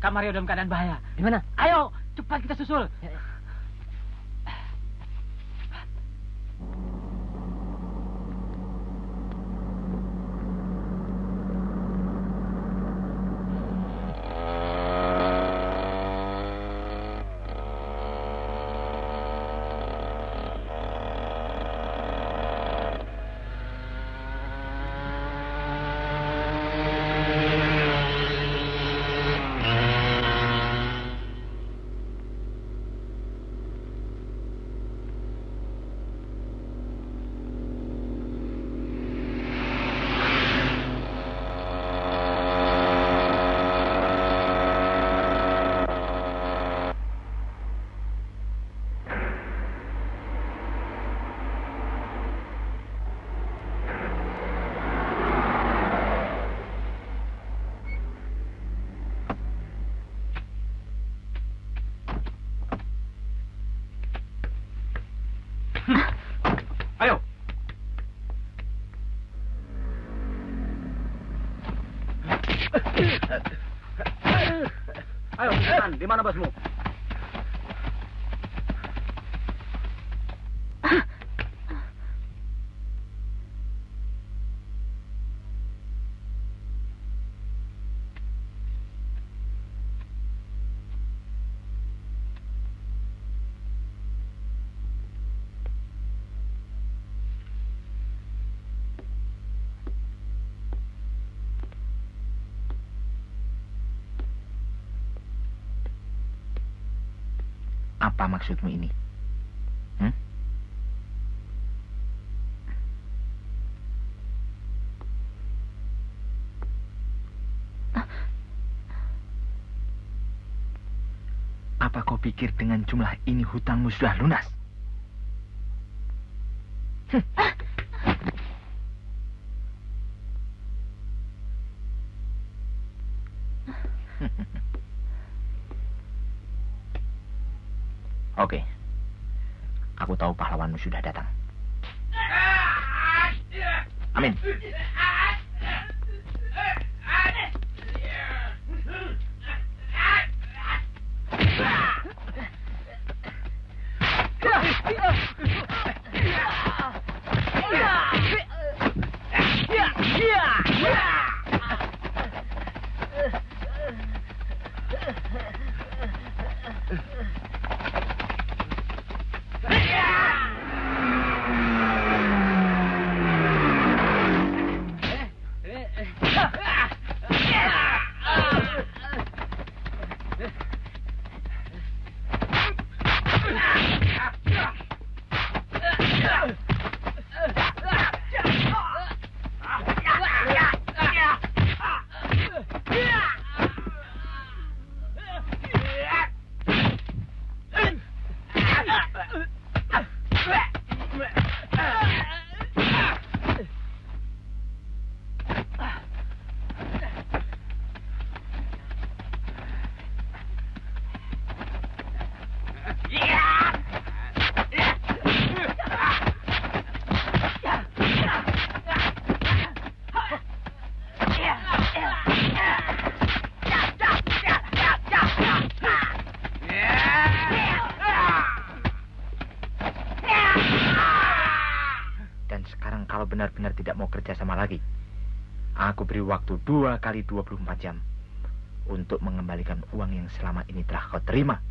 Kak Mario dalam keadaan bahaya. Di mana? Ayo, cepat kita susul. Ayo. Ayo, cepetan. Di mana bosmu? Apa maksudmu ini? Apa kau pikir dengan jumlah ini hutangmu sudah lunas? Oke. Aku tahu pahlawanmu sudah datang. Amin. Benar-benar tidak mau kerja sama lagi. Aku beri waktu 2 kali 24 jam untuk mengembalikan uang yang selama ini telah kau terima.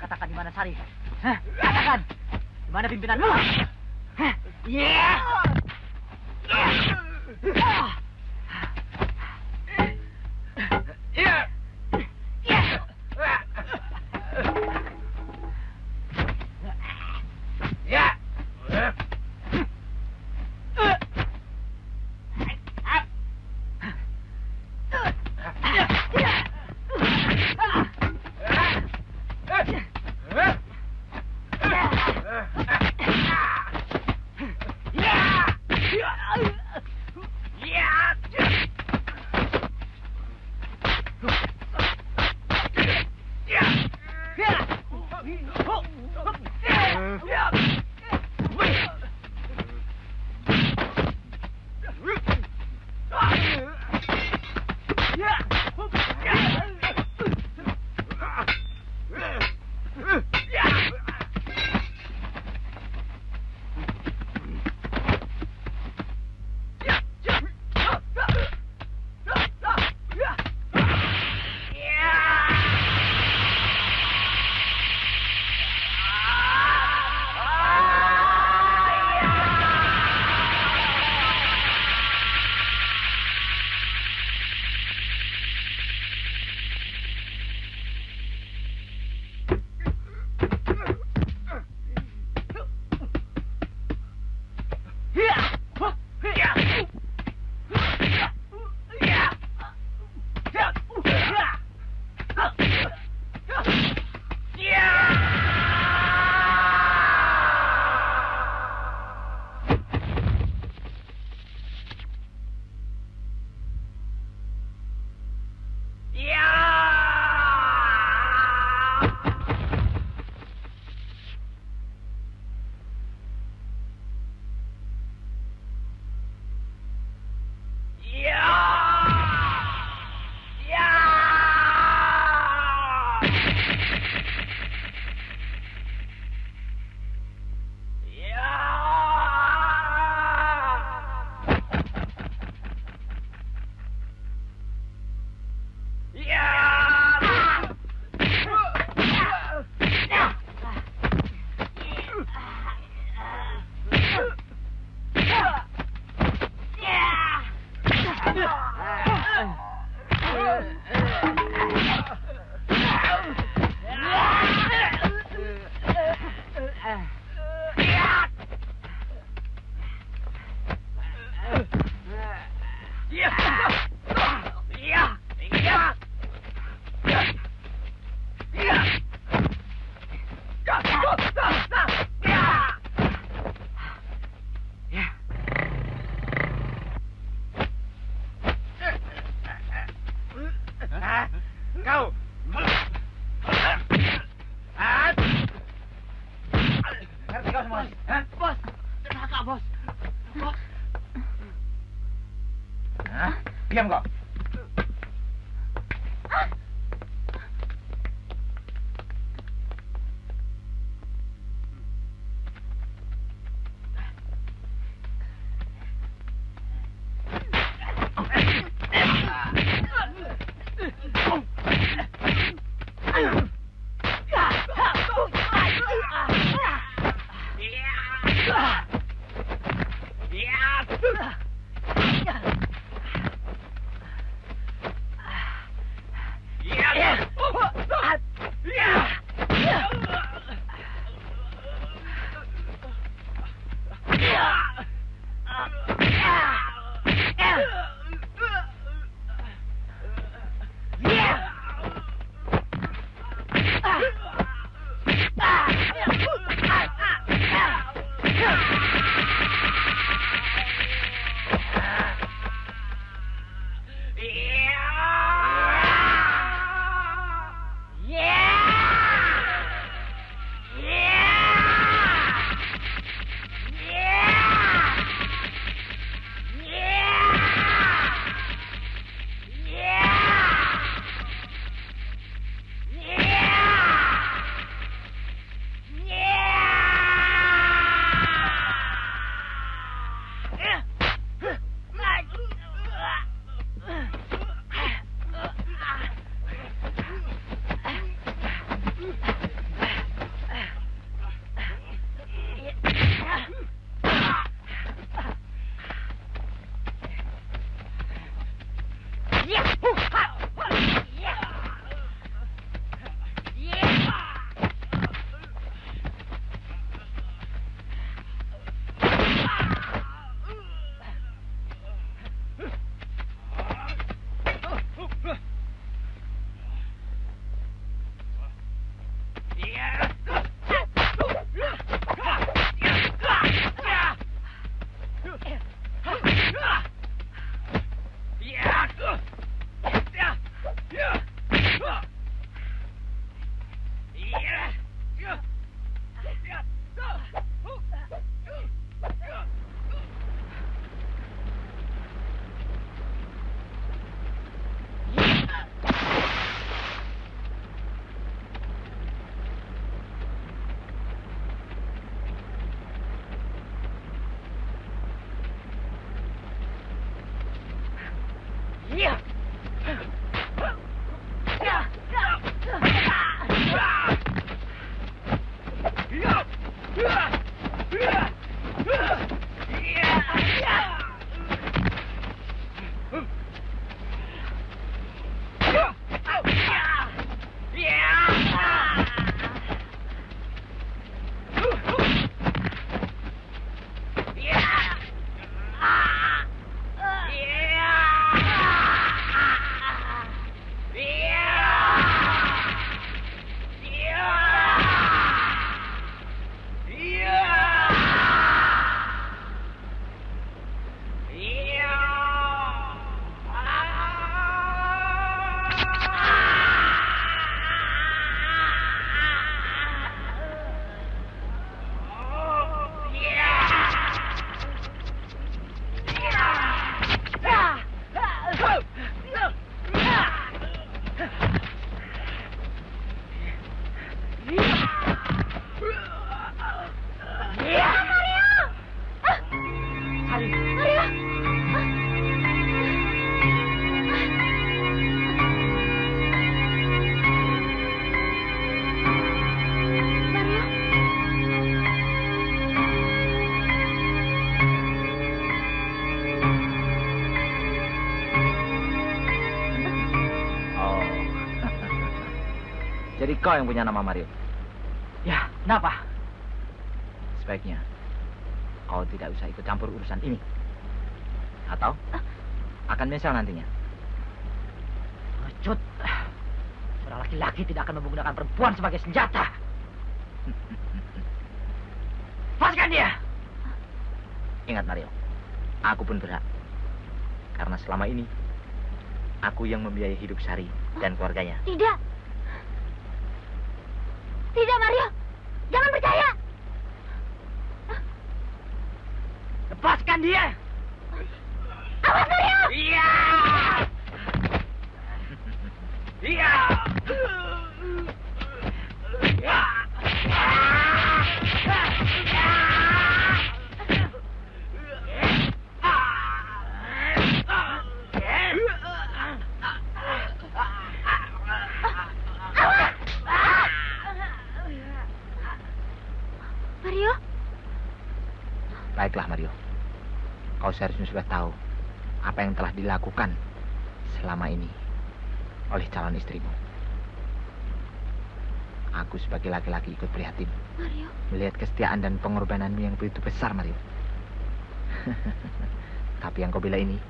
Katakan di mana Sari? Hah? Katakan di mana pimpinanmu? Hah? Kau. Ngerti kau semua? Bos, celaka bos. Bos. Diam kau. Jadi kau yang punya nama Mario? Ya, kenapa? Sebaiknya kau tidak usah ikut campur urusan ini. Atau akan menyesal nantinya. Cut. Seorang laki-laki tidak akan menggunakan perempuan sebagai senjata. dia. Ingat Mario, aku pun berhak. Karena selama ini, aku yang membiayai hidup Sari dan keluarganya. Tidak. Tidak, Mario. Jangan percaya. Lepaskan dia. Awas, Mario. Iya. Iya. Mario? Baiklah Mario, kau seharusnya sudah tahu apa yang telah dilakukan selama ini oleh calon istrimu. Aku sebagai laki-laki ikut prihatin Mario, melihat kesetiaan dan pengorbananmu yang begitu besar, Mario. Tapi yang kau bela ini,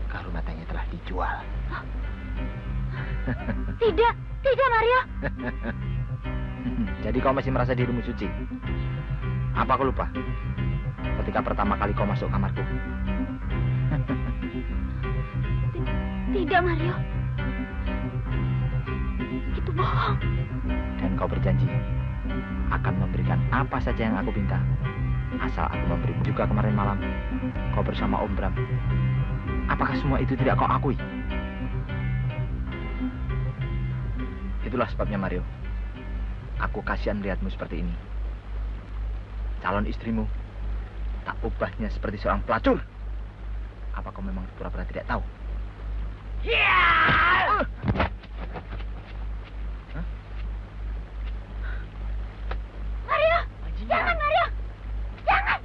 kehormatannya telah dijual. Tidak, tidak Mario. Jadi kau masih merasa dirimu suci? Apa kau lupa ketika pertama kali kau masuk kamarku? Tidak Mario, itu bohong. Dan kau berjanji akan memberikan apa saja yang aku minta, asal aku memberimu. Juga kemarin malam kau bersama Om Bram. Apakah semua itu tidak kau akui? Itulah sebabnya Mario, aku kasihan melihatmu seperti ini. Calon istrimu tak ubahnya seperti seorang pelacur. Apa kau memang pura-pura tidak tahu? Mario, jangan Mario, jangan.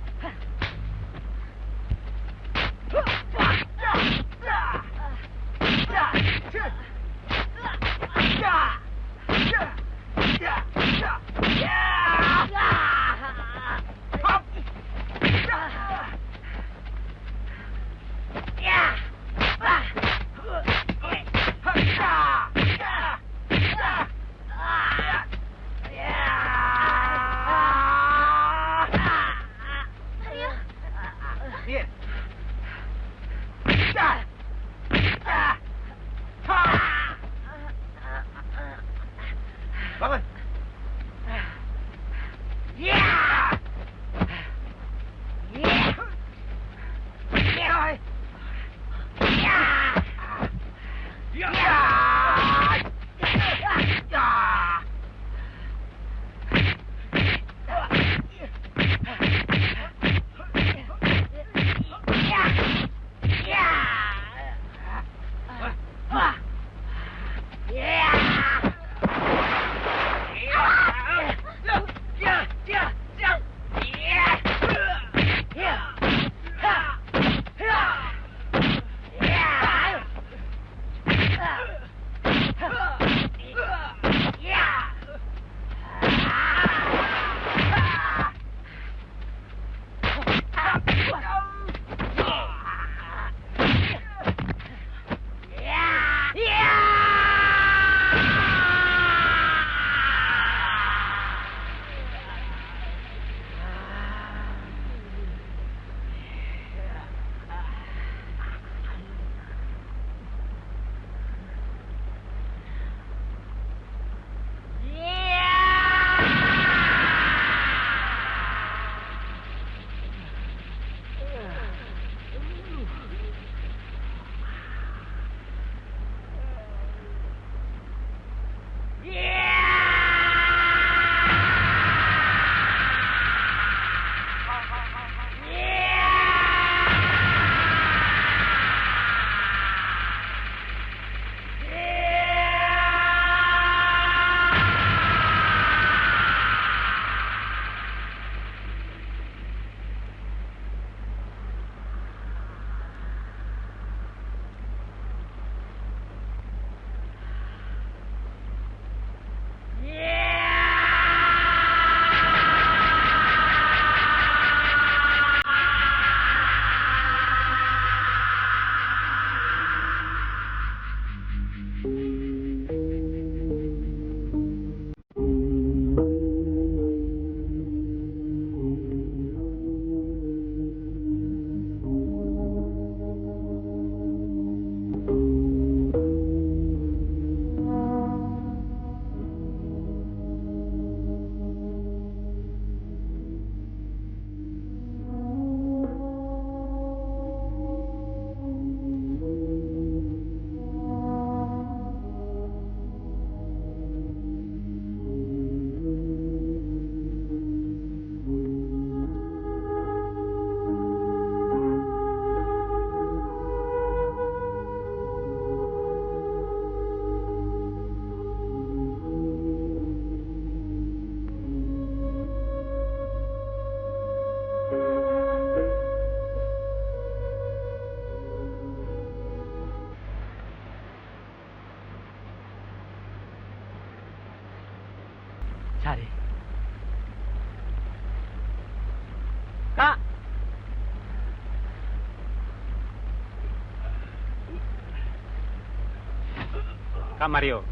Kak Mario,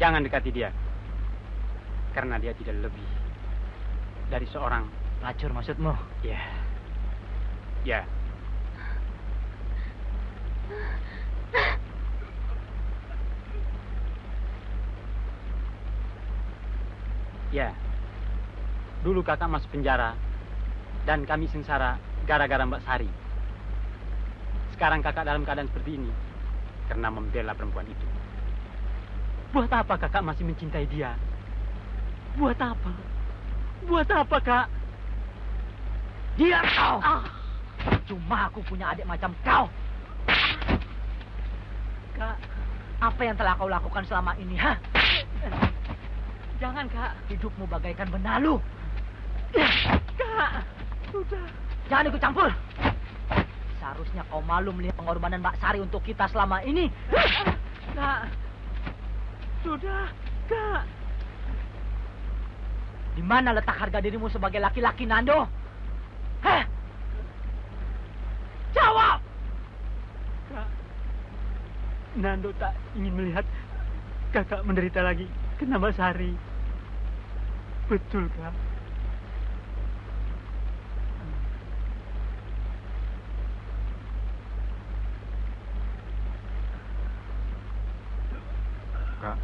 jangan dekati dia. Karena dia tidak lebih dari seorang Pelacur maksudmu? ya. Ya. Ya. Dulu kakak masuk penjara dan kami sengsara gara-gara Mbak Sari. Sekarang kakak dalam keadaan seperti ini karena membela perempuan itu. Buat apa kakak masih mencintai dia? Buat apa? Buat apa, Kak? Diam kau! Cuma aku punya adik macam kau. Kak, apa yang telah kau lakukan selama ini, ha? Jangan, Kak. Hidupmu bagaikan benalu. Kak, sudah. Jangan ikut campur. Seharusnya kau malu melihat pengorbanan Mbak Sari untuk kita selama ini. Kak, sudah, Kak. Di mana letak harga dirimu sebagai laki-laki, Nando? Hah? Jawab! Kak, Nando tak ingin melihat kakak menderita lagi kena Mbak Sari. Betul, Kak. Kak,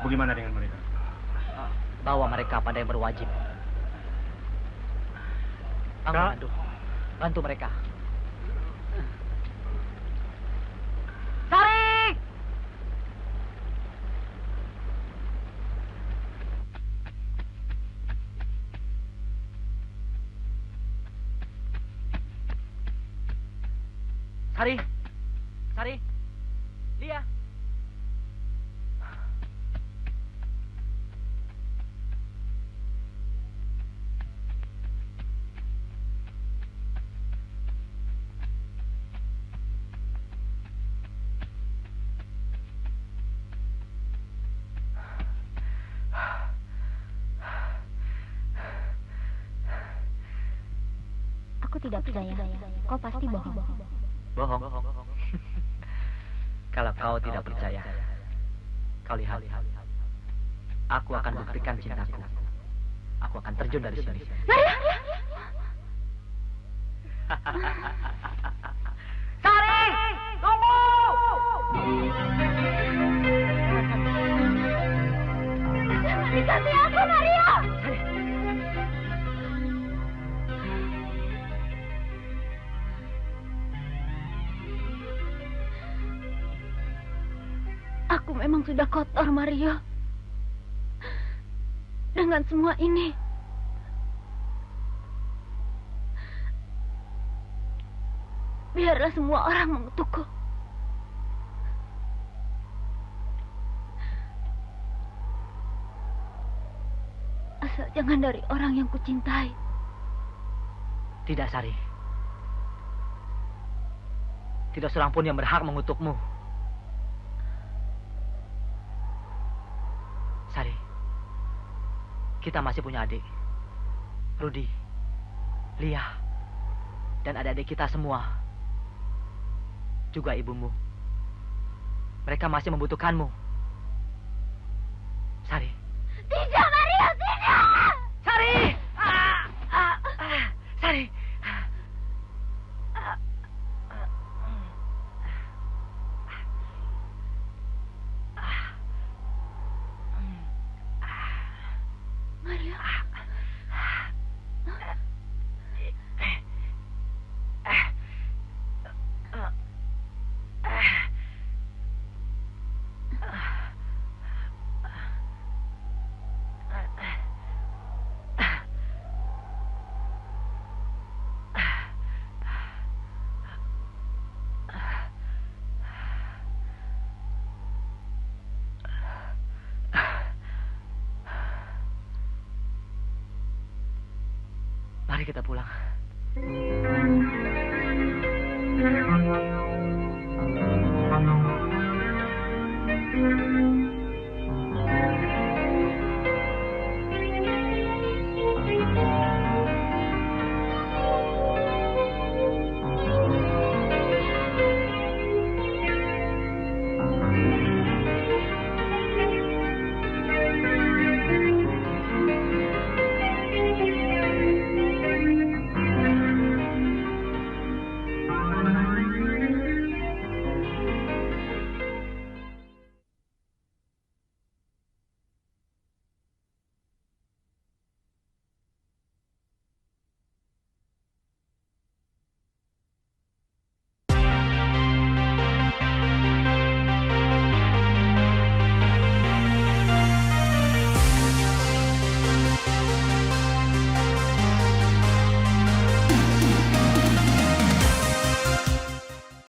bagaimana dengan mereka? Bawa mereka pada yang berwajib. Bangun, Kak. Nando. Bantu mereka. Sari! Sari! Sari! Lia! Aku tidak percaya. Kau pasti bohong. Bohong. Kalau kau tidak percaya, kau lihat. Aku akan buktikan cintaku. Aku akan terjun dari sini. Sari! Tunggu! Jangan dekati aku, Mario! Sari! Aku memang sudah kotor, Mario. Dengan semua ini, biarlah semua orang mengutukku. Asal jangan dari orang yang kucintai. Tidak, Sari. Tidak seorang pun yang berhak mengutukmu. Sari, kita masih punya adik. Rudi, Lia, dan adik-adik kita semua. Juga ibumu. Mereka masih membutuhkanmu. Sari. Tidak, Mario, tidak! Sari! Sari! Mario. Mari kita pulang. Mario.